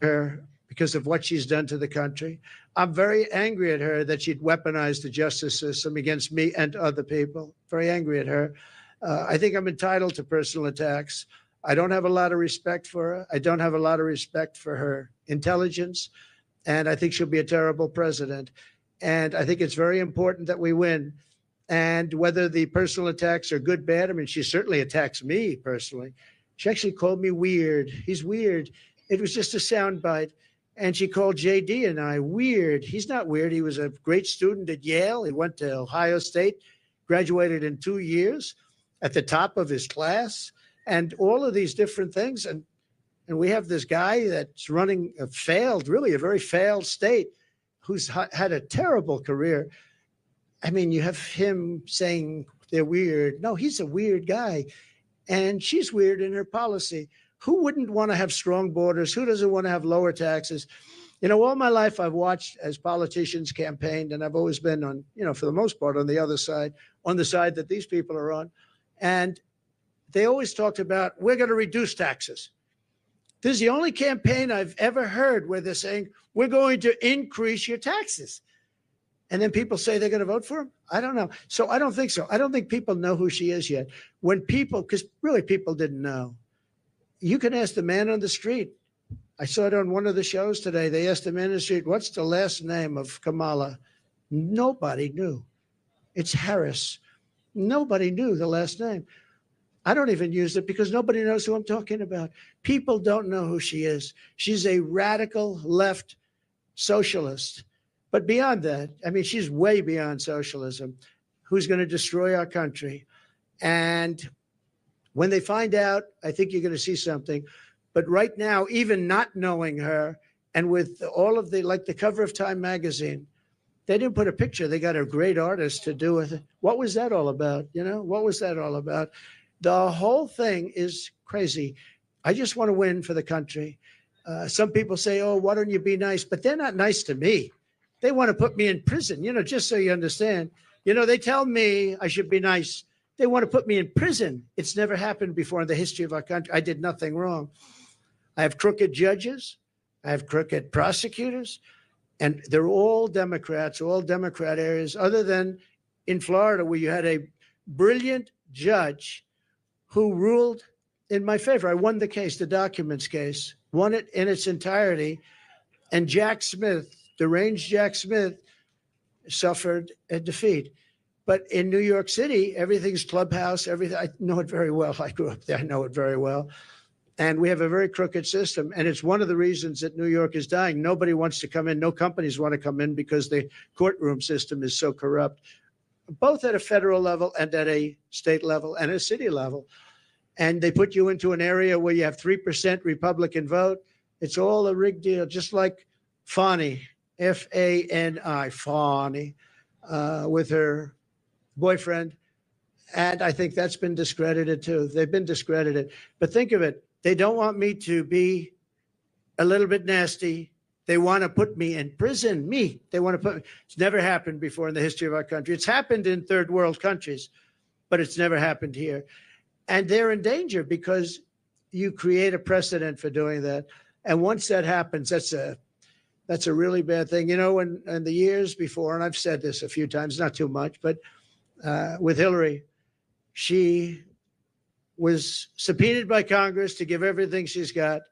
her because of what she's done to the country, I'm very angry at her that she'd weaponized the justice system against me and other people. Very angry at her. I think I'm entitled to personal attacks. I don't have a lot of respect for her. I don't have a lot of respect for her intelligence. And I think she'll be a terrible president. And I think it's very important that we win. And whether the personal attacks are good, bad, I mean, she certainly attacks me personally. She actually called me weird. He's weird. It was just a soundbite. And she called JD and I weird. He's not weird. He was a great student at Yale. He went to Ohio State, graduated in 2 years, at the top of his class, and all of these different things. And we have this guy that's running a very failed state, who's had a terrible career. I mean, you have him saying they're weird. No, he's a weird guy. And she's weird in her policy. Who wouldn't want to have strong borders? Who doesn't want to have lower taxes? All my life I've watched as politicians campaigned, and I've always been on, for the most part, on the other side, on the side that these people are on. And they always talked about, we're going to reduce taxes. This is the only campaign I've ever heard where they're saying, we're going to increase your taxes. And then people say they're going to vote for him. I don't know. So I don't think so. I don't think people know who she is yet. Because really people didn't know. You can ask the man on the street. I saw it on one of the shows today. They asked the man on the street, what's the last name of Kamala? Nobody knew. It's Harris. Nobody knew the last name. I don't even use it because nobody knows who I'm talking about. People don't know who she is. She's a radical left socialist. But beyond that, I mean, she's way beyond socialism, who's going to destroy our country. And when they find out, I think you're going to see something. But right now, even not knowing her, and with all of like the cover of Time magazine, they didn't put a picture. They got a great artist to do with it. What was that all about? What was that all about? The whole thing is crazy. I just want to win for the country. Some people say, oh, why don't you be nice? But they're not nice to me. They want to put me in prison, just so you understand. They tell me I should be nice. They want to put me in prison. It's never happened before in the history of our country. I did nothing wrong. I have crooked judges. I have crooked prosecutors. And they're all Democrats, all Democrat areas, other than in Florida, where you had a brilliant judge who ruled in my favor. I won the case, the documents case, won it in its entirety. And Jack Smith, deranged Jack Smith, suffered a defeat. But in New York City, everything's clubhouse, everything. I know it very well. I grew up there. I know it very well. And we have a very crooked system. And it's one of the reasons that New York is dying. Nobody wants to come in. No companies want to come in because the courtroom system is so corrupt, both at a federal level and at a state level and a city level. And they put you into an area where you have 3% Republican vote. It's all a rigged deal, just like Fani, F-A-N-I, Fani, with her boyfriend. And I think that's been discredited too. They've been discredited. But think of it. They don't want me to be a little bit nasty. They want to put me in prison. They want to put me. It's never happened before in the history of our country. It's happened in third world countries, but it's never happened here. And they're in danger because you create a precedent for doing that. And once that happens, that's a really bad thing. You know, in the years before, and I've said this a few times, not too much, but with Hillary, she was subpoenaed by Congress to give everything she's got.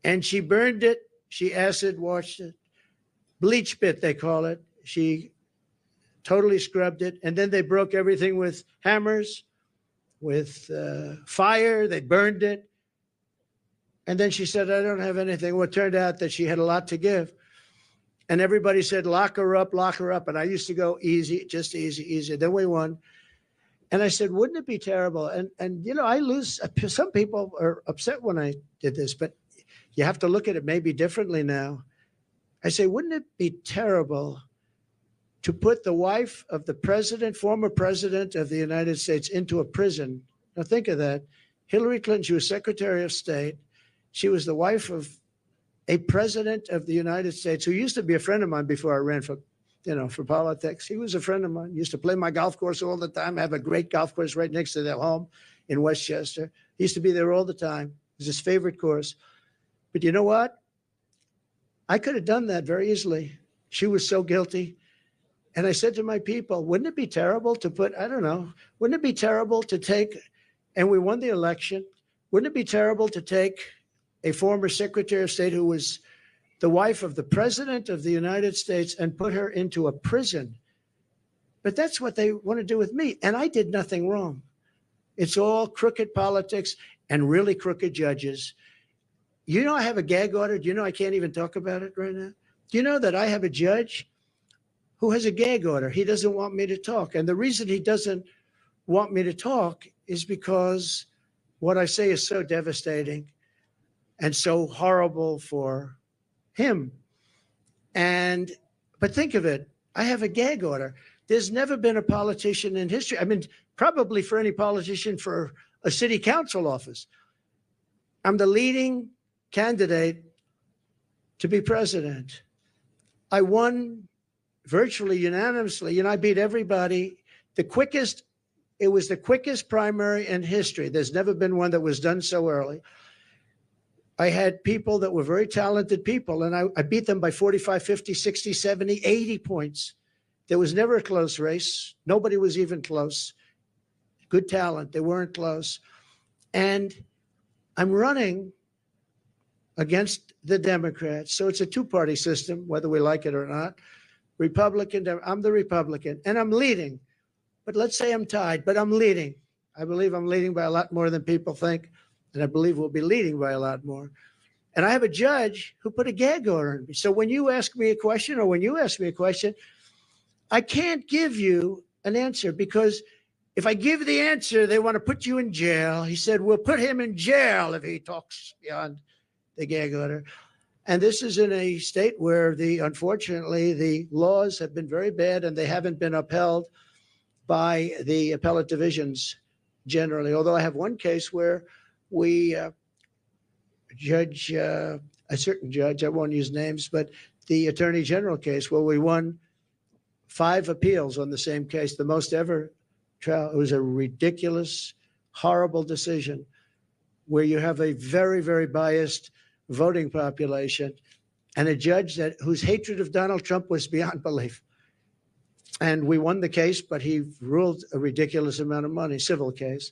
And she burned it. She acid washed it. Bleach bit, they call it. She totally scrubbed it. And then they broke everything with hammers, with fire. They burned it. And then she said, I don't have anything. Well, it turned out that she had a lot to give. And everybody said, lock her up, lock her up. And I used to go easy, just easy, easy. Then we won. And I said, wouldn't it be terrible? And you know, I lose. Some people are upset when I did this, but you have to look at it maybe differently now. I say, wouldn't it be terrible to put the wife of the president, former president of the United States, into a prison? Now think of that. Hillary Clinton, she was Secretary of State. She was the wife of a president of the United States who used to be a friend of mine before I ran for politics. He was a friend of mine. He used to play my golf course all the time. I have a great golf course right next to their home in Westchester. He used to be there all the time. It was his favorite course. But you know what? I could have done that very easily. She was so guilty. And I said to my people, wouldn't it be terrible to put, I don't know, wouldn't it be terrible to take, and we won the election, wouldn't it be terrible to take a former Secretary of State who was the wife of the President of the United States and put her into a prison? But that's what they want to do with me. And I did nothing wrong. It's all crooked politics and really crooked judges. You know, I have a gag order. Do you know I can't even talk about it right now? Do you know that I have a judge who has a gag order? He doesn't want me to talk. And the reason he doesn't want me to talk is because what I say is so devastating and so horrible for him. But think of it. I have a gag order. There's never been a politician in history. I mean, probably for any politician for a city council office. I'm the leading candidate to be president. I won virtually unanimously. You know, I beat everybody. It was the quickest primary in history. There's never been one that was done so early. I had people that were very talented people, and I beat them by 45, 50, 60, 70, 80 points. There was never a close race. Nobody was even close. Good talent. They weren't close. And I'm running against the Democrats. So it's a two-party system, whether we like it or not. Republican, I'm the Republican, and I'm leading. But let's say I'm tied, but I'm leading. I believe I'm leading by a lot more than people think. And I believe we'll be leading by a lot more. And I have a judge who put a gag order on me. So when you ask me a question, or when you ask me a question, I can't give you an answer, because if I give the answer, they want to put you in jail. He said, we'll put him in jail if he talks beyond the gag order. And this is in a state where unfortunately, the laws have been very bad, and they haven't been upheld by the appellate divisions generally. Although I have one case where we judge, a certain judge, I won't use names, but the Attorney General case where we won 5 appeals on the same case, the most ever trial. It was a ridiculous, horrible decision where you have a very, very biased voting population and a judge whose hatred of Donald Trump was beyond belief. And we won the case, but he ruled a ridiculous amount of money, civil case.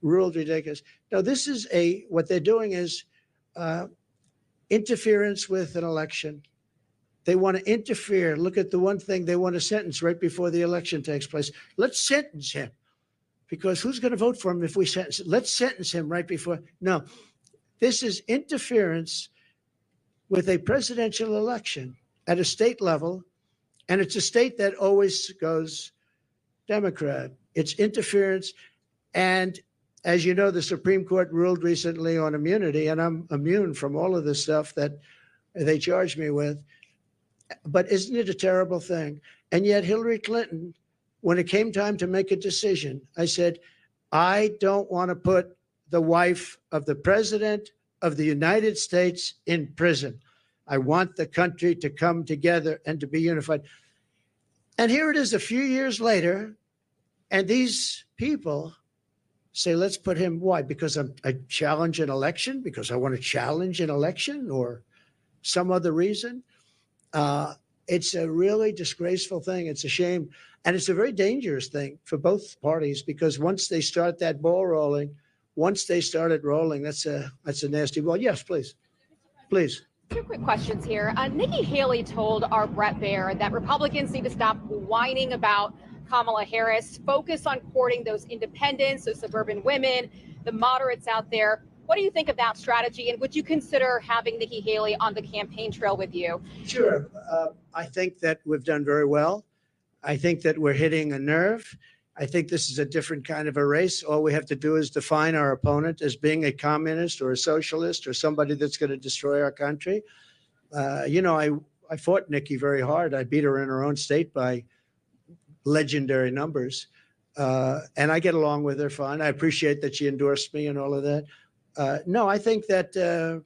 Ruled ridiculous. Now, this is what they're doing is interference with an election. They want to interfere. Look at the one thing they want to sentence right before the election takes place. Let's sentence him, because who's going to vote for him if we sentence him? Let's sentence him right before. No, this is interference with a presidential election at a state level. And it's a state that always goes Democrat. It's interference. And as you know, the Supreme Court ruled recently on immunity, and I'm immune from all of the stuff that they charged me with. But isn't it a terrible thing? And yet Hillary Clinton, when it came time to make a decision, I said, I don't want to put the wife of the president of the United States in prison. I want the country to come together and to be unified. And here it is a few years later, and these people say, let's put him, why? Because I challenge an election? Because I want to challenge an election or some other reason? It's a really disgraceful thing. It's a shame. And it's a very dangerous thing for both parties, because once they start that ball rolling, once they started rolling, that's a nasty ball. Yes, please. Please. Two quick questions here. Nikki Haley told our Brett Baer that Republicans need to stop whining about Kamala Harris, focus on courting those independents, those suburban women, the moderates out there. What do you think of that strategy? And would you consider having Nikki Haley on the campaign trail with you? Sure. I think that we've done very well. I think that we're hitting a nerve. I think this is a different kind of a race. All we have to do is define our opponent as being a communist or a socialist or somebody that's going to destroy our country. I fought Nikki very hard. I beat her in her own state by legendary numbers. And I get along with her fine. I appreciate that she endorsed me and all of that. No, I think that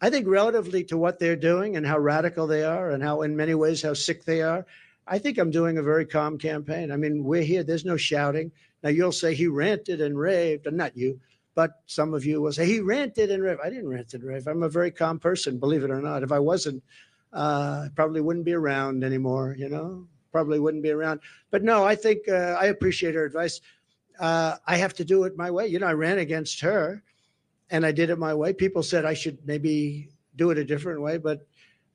I think relatively to what they're doing and how radical they are and how in many ways how sick they are, I think I'm doing a very calm campaign. I mean, we're here. There's no shouting. Now, you'll say he ranted and raved, and not you, but some of you will say he ranted and raved. I didn't rant and rave. I'm a very calm person, believe it or not. If I wasn't, I probably wouldn't be around anymore, probably wouldn't be around. But no, I think I appreciate her advice. I have to do it my way. I ran against her, and I did it my way. People said I should maybe do it a different way, but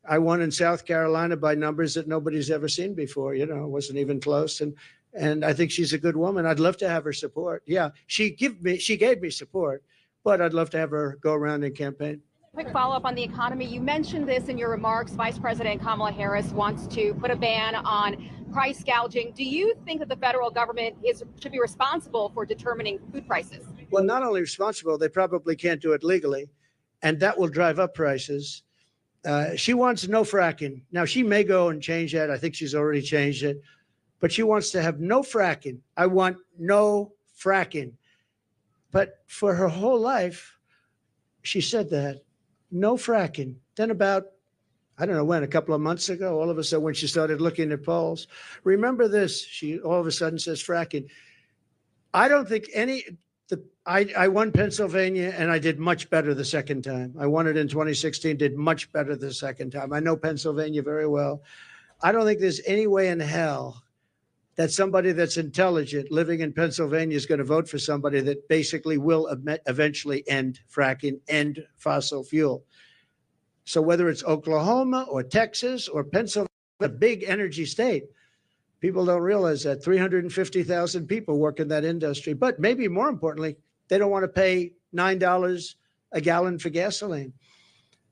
I won in South Carolina by numbers that nobody's ever seen before. It wasn't even close. And I think she's a good woman. I'd love to have her support. Yeah, she gave me support, but I'd love to have her go around and campaign. Quick follow-up on the economy. You mentioned this in your remarks. Vice President Kamala Harris wants to put a ban on price gouging. Do you think that the federal government should be responsible for determining food prices? Well, not only responsible, they probably can't do it legally, and that will drive up prices. She wants no fracking. Now, she may go and change that. I think she's already changed it. But she wants to have no fracking. I want no fracking. But for her whole life, she said that. No fracking. Then about, I don't know when, a couple of months ago, all of a sudden when she started looking at polls, remember this, she all of a sudden says fracking. I don't think I won Pennsylvania, and I did much better the second time. I won it in 2016, did much better the second time. I know Pennsylvania very well. I don't think there's any way in hell that somebody that's intelligent living in Pennsylvania is going to vote for somebody that basically will eventually end fracking, end fossil fuel. So whether it's Oklahoma or Texas or Pennsylvania, a big energy state, people don't realize that 350,000 people work in that industry. But maybe more importantly, they don't want to pay $9 a gallon for gasoline.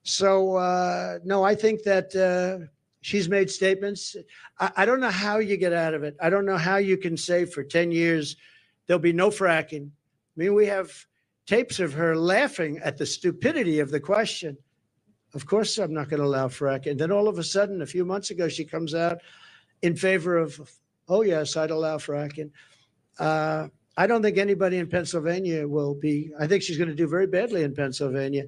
So, no, I think that she's made statements. I don't know how you get out of it. I don't know how you can say for 10 years there'll be no fracking. I mean, we have tapes of her laughing at the stupidity of the question. Of course, I'm not going to allow fracking. And then all of a sudden, a few months ago, she comes out in favor of, oh, yes, I'd allow fracking. I don't think anybody in Pennsylvania will be. I think she's going to do very badly in Pennsylvania.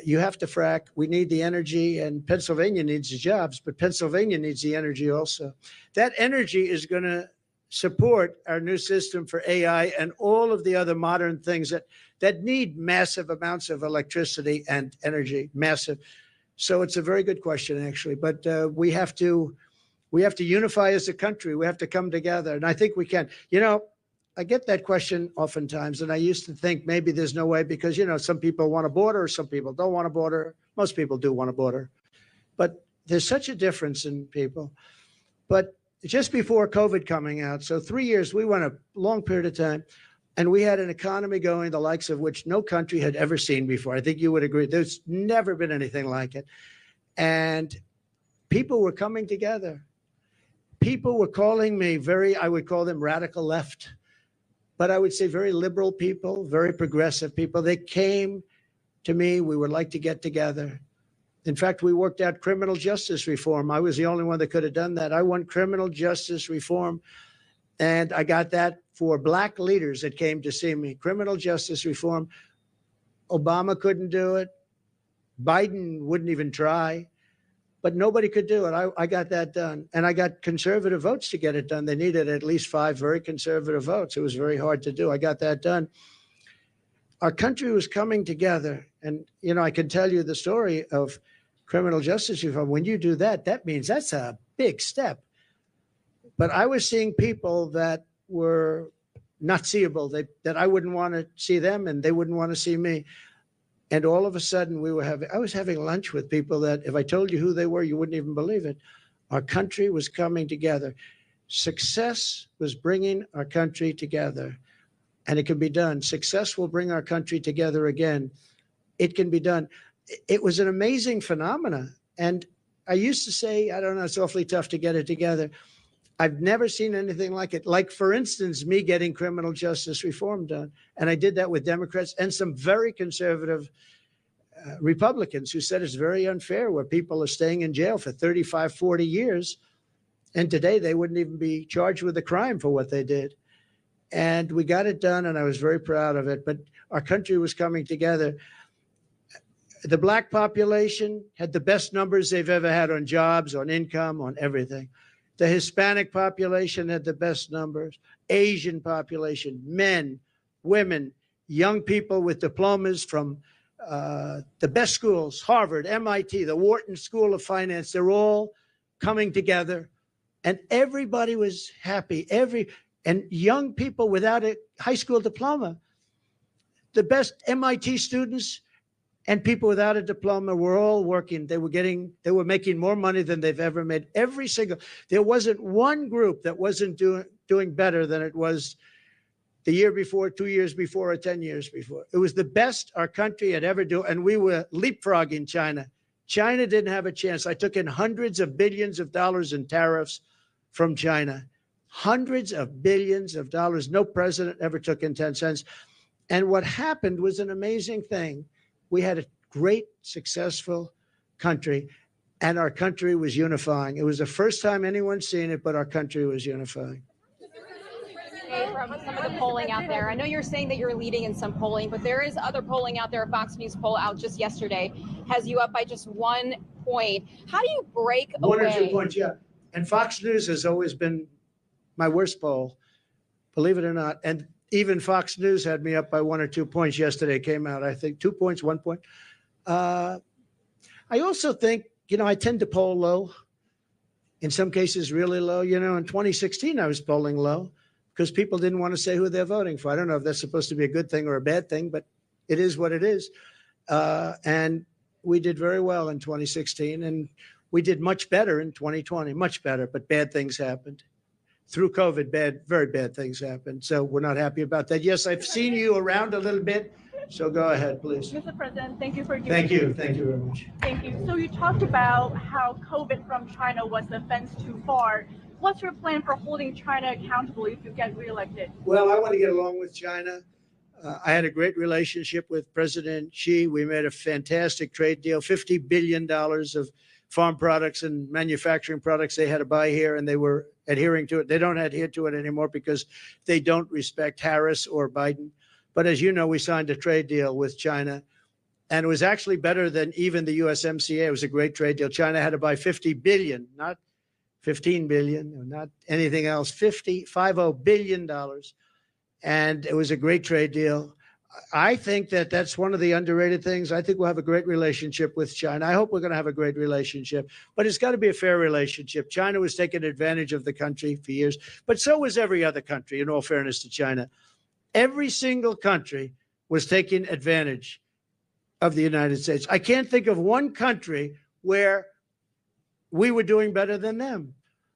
You have to frack. We need the energy, and Pennsylvania needs the jobs, but Pennsylvania needs the energy also. That energy is going to support our new system for AI and all of the other modern things that need massive amounts of electricity and energy, massive. So it's a very good question, actually. But we have to unify as a country. We have to come together, and I think we can. I get that question oftentimes, and I used to think maybe there's no way because, some people want a border, some people don't want a border. Most people do want a border. But there's such a difference in people. But just before COVID coming out, so 3 years, we went a long period of time, and we had an economy going the likes of which no country had ever seen before. I think you would agree. There's never been anything like it. And people were coming together. People were calling me I would call them radical left. but I would say very liberal people, very progressive people. They came to me. We would like to get together. In fact, we worked out criminal justice reform. I was the only one that could have done that. I won criminal justice reform, and I got that for black leaders that came to see me. Criminal justice reform. Obama couldn't do it. Biden wouldn't even try, but nobody could do it. I got that done, and I got conservative votes to get it done. They needed at least 5 very conservative votes. It was very hard to do. I got that done. Our country was coming together, and I can tell you the story of criminal justice reform. When you do that, that means that's a big step. But I was seeing people that were not seeable, that I wouldn't want to see them, and they wouldn't want to see me. And all of a sudden, I was having lunch with people that if I told you who they were, you wouldn't even believe it. Our country was coming together. Success was bringing our country together, and it can be done. Success will bring our country together again. It can be done. It was an amazing phenomenon. And I used to say, I don't know, it's awfully tough to get it together. I've never seen anything like it. Like, for instance, me getting criminal justice reform done. And I did that with Democrats and some very conservative Republicans who said it's very unfair where people are staying in jail for 35, 40 years. And today they wouldn't even be charged with a crime for what they did. And we got it done, and I was very proud of it. But our country was coming together. The black population had the best numbers they've ever had on jobs, on income, on everything. The Hispanic population had the best numbers. Asian population, men, women, young people with diplomas from the best schools, Harvard, MIT, the Wharton School of Finance. They're all coming together, and everybody was happy. And young people without a high school diploma, the best MIT students and people without a diploma were all working. They were making more money than they've ever made. There wasn't one group that wasn't doing better than it was the year before, 2 years before, or 10 years before. It was the best our country had ever done, and we were leapfrogging China. China didn't have a chance. I took in hundreds of billions of dollars in tariffs from China. Hundreds of billions of dollars. No president ever took in 10 cents. And what happened was an amazing thing. We had a great, successful country, and our country was unifying. It was the first time anyone's seen it, but our country was unifying. From some of the polling out there, I know you're saying that you're leading in some polling, but there is other polling out there. A Fox News poll out just yesterday has you up by just 1 point. How do you break away? 1 or 2 points, yeah. And Fox News has always been my worst poll, believe it or not. And even Fox News had me up by 1 or 2 points yesterday. Came out, I think, 2 points, 1 point. I also think, I tend to poll low. In some cases, really low. In 2016, I was polling low because people didn't want to say who they're voting for. I don't know if that's supposed to be a good thing or a bad thing, but it is what it is. And we did very well in 2016, and we did much better in 2020, much better, but bad things happened. Through COVID, very bad things happened. So we're not happy about that. Yes, I've seen you around a little bit. So go ahead, please. Mr. President, thank you for giving Thank you. Thank you very much. Thank you. So you talked about how COVID from China was the fence too far. What's your plan for holding China accountable if you get reelected? Well, I want to get along with China. I had a great relationship with President Xi. We made a fantastic trade deal, $50 billion of farm products and manufacturing products they had to buy here, and they were adhering to it. They don't adhere to it anymore because they don't respect Harris or Biden. But as you know, we signed a trade deal with China, and it was actually better than even the USMCA. It was a great trade deal. China had to buy $50 billion, not $15 billion, or not anything else, $50 billion. And it was a great trade deal. I think that that's one of the underrated things. I think we'll have a great relationship with China. I hope we're going to have a great relationship, but it's got to be a fair relationship. China was taking advantage of the country for years, but so was every other country, in all fairness to China. Every single country was taking advantage of the United States. I can't think of one country where we were doing better than them.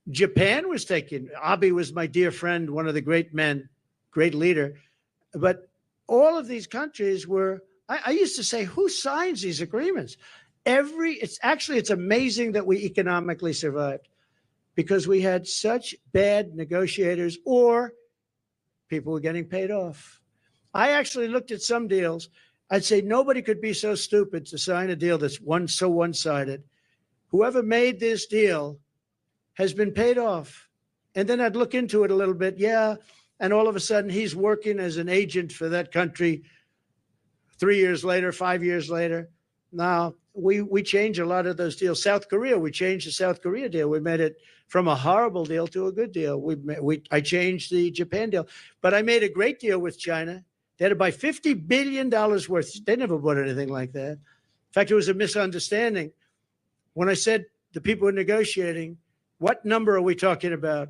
Japan was taking, Abe was my dear friend, one of the great men, great leader, but all of these countries were, I used to say, who signs these agreements? It's amazing that we economically survived because we had such bad negotiators, or people were getting paid off. I actually looked at some deals. I'd say nobody could be so stupid to sign a deal that's so one-sided. Whoever made this deal has been paid off. And then I'd look into it a little bit. Yeah. And all of a sudden he's working as an agent for that country 3 years later, 5 years later. Now, we changed a lot of those deals. South Korea, we changed the South Korea deal. We made it from a horrible deal to a good deal. I changed the Japan deal. But I made a great deal with China. They had to buy $50 billion worth. They never bought anything like that. In fact, it was a misunderstanding. When I said the people were negotiating, what number are we talking about?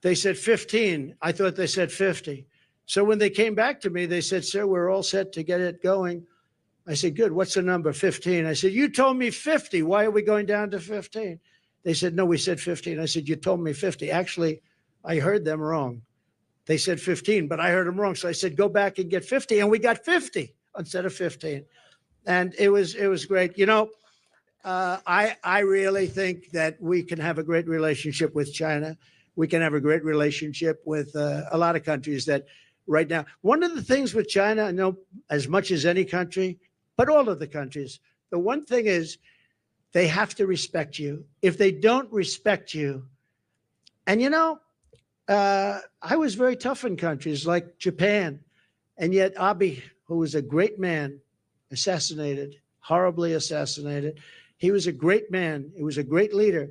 They said 15. I thought they said 50. So when they came back to me, they said, sir, we're all set to get it going. I said, good. What's the number? 15. I said, you told me 50. Why are we going down to 15? They said, no, we said 15. I said, you told me 50. Actually, I heard them wrong. They said 15, but I heard them wrong. So I said, go back and get 50. And we got 50 instead of 15. And it was great. You know, I really think that we can have a great relationship with China. We can have a great relationship with a lot of countries that right now. One of the things with China, I know as much as any country, but all of the countries, the one thing is they have to respect you. If they don't respect you, and you know, I was very tough in countries like Japan, and yet Abe, who was a great man, assassinated, horribly assassinated. He was a great man. He was a great leader.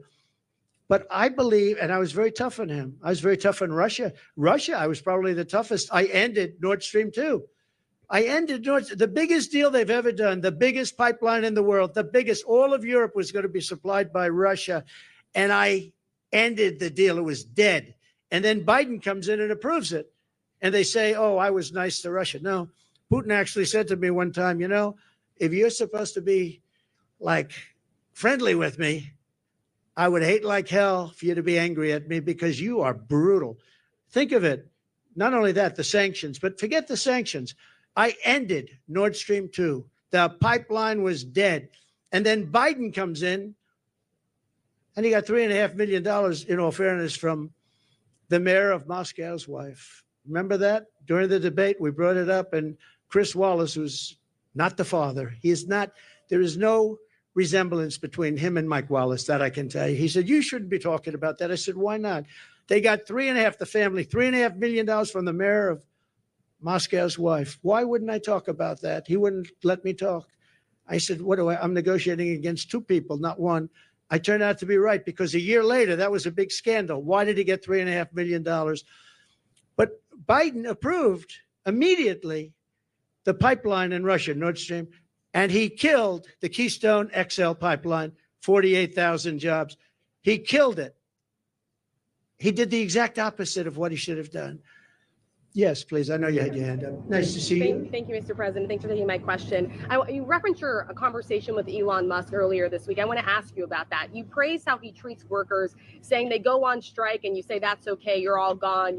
But I believe, and I was very tough on him. I was very tough on Russia. Russia, I was probably the toughest. I ended Nord Stream 2. I ended the biggest deal they've ever done, the biggest pipeline in the world, the biggest. All of Europe was going to be supplied by Russia. And I ended the deal. It was dead. And then Biden comes in and approves it. And they say, oh, I was nice to Russia. No, Putin actually said to me one time, you know, if you're supposed to be like friendly with me, I would hate like hell for you to be angry at me because you are brutal. Think of it. Not only that, the sanctions, but forget the sanctions. I ended Nord Stream 2. The pipeline was dead. And then Biden comes in and he got $3.5 million, in all fairness, from the mayor of Moscow's wife. Remember that? During the debate, we brought it up, and Chris Wallace, who's not the father, he is not, there is no resemblance between him and Mike Wallace, that I can tell you. He said, you shouldn't be talking about that. I said, why not? They got the family, $3.5 million from the mayor of Moscow's wife. Why wouldn't I talk about that? He wouldn't let me talk. I said, I'm negotiating against two people, not one. I turned out to be right because a year later, that was a big scandal. Why did he get $3.5 million? But Biden approved immediately the pipeline in Russia, Nord Stream, and he killed the Keystone XL pipeline, 48,000 jobs. He killed it. He did the exact opposite of what he should have done. Yes, please. I know you had your hand up. Nice to see you. Thank you, Mr. President. Thanks for taking my question. You referenced your conversation with Elon Musk earlier this week. I want to ask you about that. You praised how he treats workers, saying they go on strike and you say, that's okay, you're all gone,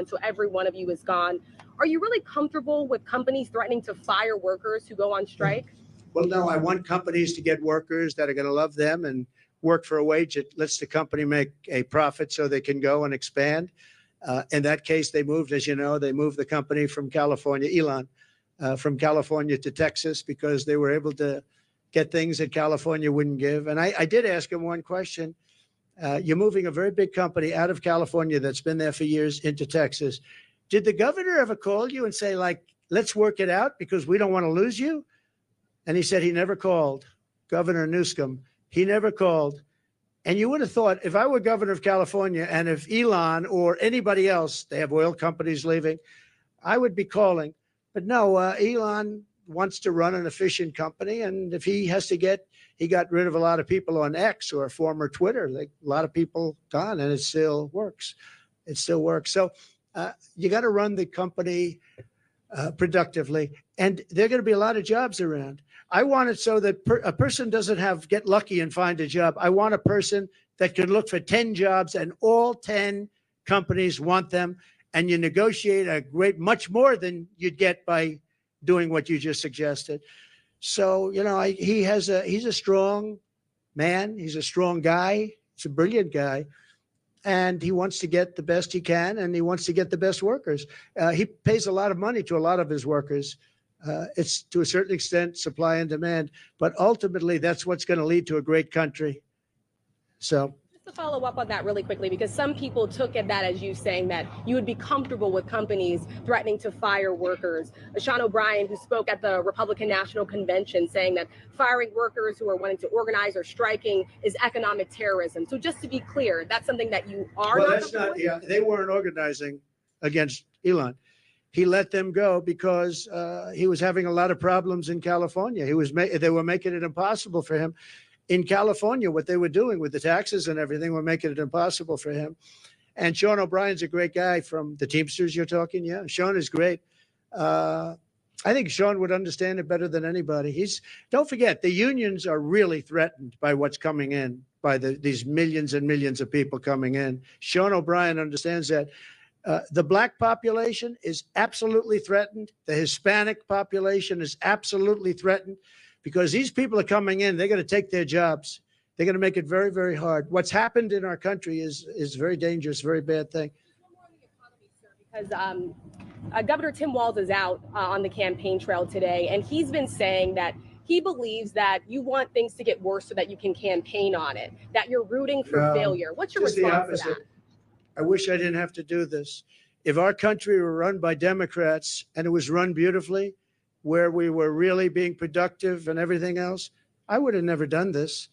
so every one of you is gone. Are you really comfortable with companies threatening to fire workers who go on strike? Well, no, I want companies to get workers that are going to love them and work for a wage that lets the company make a profit so they can go and expand. In that case, they moved, as you know, they moved the company from California, Elon, from California to Texas because they were able to get things that California wouldn't give. And I did ask him one question. You're moving a very big company out of California that's been there for years into Texas. Did the governor ever call you and say, like, let's work it out because we don't want to lose you? And he said he never called. Governor Newsom, he never called. And you would have thought if I were governor of California and if Elon or anybody else, they have oil companies leaving, I would be calling. But no, Elon wants to run an efficient company. And if he has to he got rid of a lot of people on X or former Twitter, like a lot of people gone, and it still works. It still works. So you got to run the company productively. And there are going to be a lot of jobs around. I want it so that a person doesn't get lucky and find a job. I want a person that can look for 10 jobs and all 10 companies want them. And you negotiate much more than you'd get by doing what you just suggested. So, you know, he's a strong man. He's a strong guy. He's a brilliant guy. and he wants to get the best he can, and he wants to get the best workers. He pays a lot of money to a lot of his workers. It's to a certain extent supply and demand, but ultimately that's what's going to lead to a great country. So. To follow up on that really quickly, because some people took at that as you saying that you would be comfortable with companies threatening to fire workers. Sean O'Brien, who spoke at the Republican National Convention, saying that firing workers who are wanting to organize or striking is economic terrorism. So just to be clear, that's something that you are. Well, that's not. Yeah, they weren't organizing against Elon. He let them go because he was having a lot of problems in California. They were making it impossible for him. In California, what they were doing with the taxes and everything were making it impossible for him. And Sean O'Brien's a great guy from the Teamsters you're talking. Yeah, Sean is great. I think Sean would understand it better than anybody. Don't forget, the unions are really threatened by what's coming in, by these millions and millions of people coming in. Sean O'Brien understands that. The black population is absolutely threatened. The Hispanic population is absolutely threatened. Because these people are coming in, they're going to take their jobs. They're going to make it very, very hard. What's happened in our country is very dangerous, very bad thing. Because Governor Tim Walz is out on the campaign trail today, and he's been saying that he believes that you want things to get worse so that you can campaign on it, that you're rooting for failure. What's your response to that? I wish I didn't have to do this. If our country were run by Democrats and it was run beautifully, where we were really being productive and everything else, I would have never done this.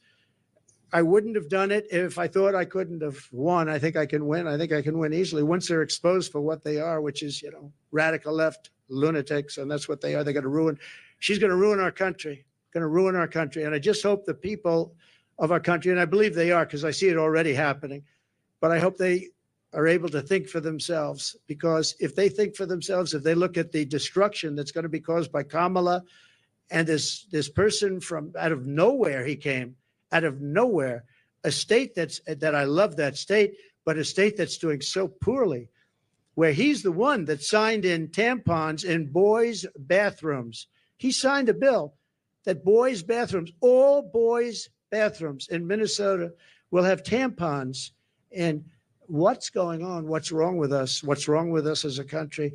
I wouldn't have done it if I thought I couldn't have won. I think I can win. I think I can win easily once they're exposed for what they are, which is, radical left lunatics, and that's what they are. They're going to ruin. She's going to ruin our country. Going to ruin our country. And I just hope the people of our country, and I believe they are, because I see it already happening, but I hope they are able to think for themselves, because if they think for themselves, if they look at the destruction that's going to be caused by Kamala and this person from out of nowhere, he came out of nowhere, a state that I love that state, but a state that's doing so poorly, where he's the one that signed in tampons in boys' bathrooms. He signed a bill that boys' bathrooms, all boys' bathrooms in Minnesota will have tampons. And what's going on? What's wrong with us? What's wrong with us as a country?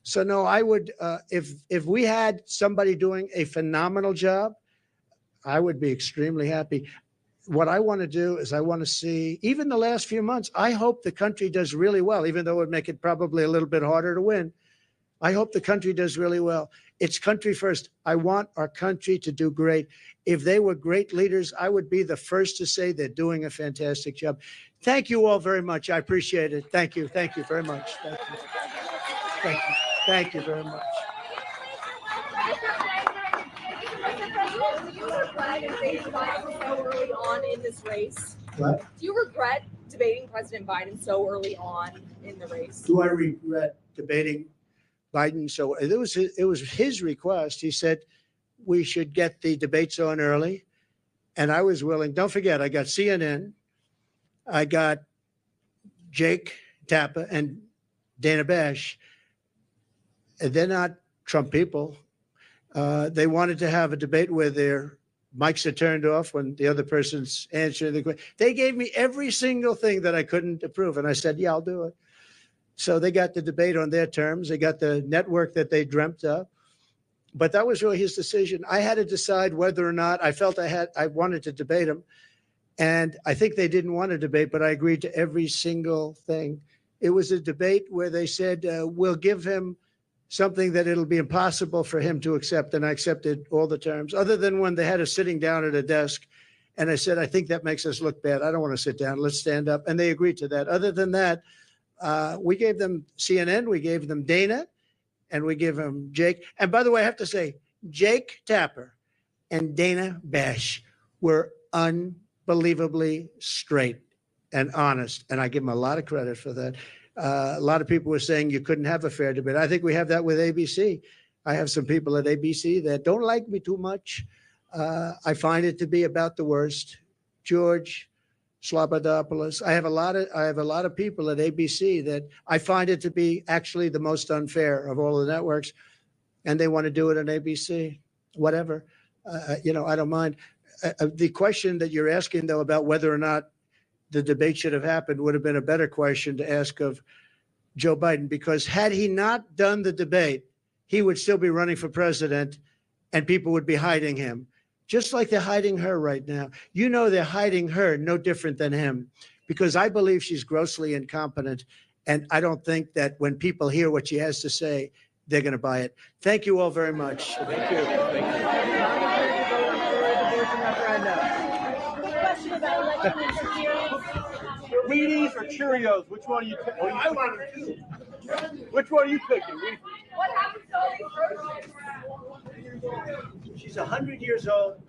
So no, I would, if we had somebody doing a phenomenal job, I would be extremely happy. What I want to do is I want to see, even the last few months, I hope the country does really well, even though it would make it probably a little bit harder to win. I hope the country does really well. It's country first. I want our country to do great. If they were great leaders, I would be the first to say they're doing a fantastic job. Thank you all very much. I appreciate it. Thank you. Thank you very much. Thank you. Thank you. Thank you very much. Do you regret debating Biden so early on in this race? What? Do you regret debating President Biden so early on in the race? Do I regret debating Biden? So it was his request. He said we should get the debates on early, and I was willing. Don't forget, I got CNN, I got Jake Tapper and Dana Bash. They're not Trump people. They wanted to have a debate where their mics are turned off when the other person's answering the question. They gave me every single thing that I couldn't approve, and I said, yeah, I'll do it. So they got the debate on their terms. They got the network that they dreamt of. But that was really his decision. I had to decide whether or not I felt I wanted to debate him. And I think they didn't want to debate, but I agreed to every single thing. It was a debate where they said, we'll give him something that it'll be impossible for him to accept. And I accepted all the terms, other than when they had us sitting down at a desk. And I said, I think that makes us look bad. I don't want to sit down. Let's stand up. And they agreed to that. Other than that, we gave them CNN, we gave them Dana, and we gave them Jake. And by the way, I have to say, Jake Tapper and Dana Bash were unbelievably straight and honest. And I give them a lot of credit for that. A lot of people were saying you couldn't have a fair debate. I think we have that with ABC. I have some people at ABC that don't like me too much. I find it to be about the worst. George Slobodopoulos. I have a lot of people at ABC that I find it to be actually the most unfair of all the networks, and they want to do it on ABC. Whatever, I don't mind. The question that you're asking though about whether or not the debate should have happened would have been a better question to ask of Joe Biden, because had he not done the debate, he would still be running for president and people would be hiding him, just like they're hiding her right now. You know, they're hiding her no different than him, because I believe she's grossly incompetent. And I don't think that when people hear what she has to say, they're going to buy it. Thank you all very much. Thank you. Thank you. Wheaties or Cheerios? Which one are you picking? I want two. Which one are you picking? She's 100 years old.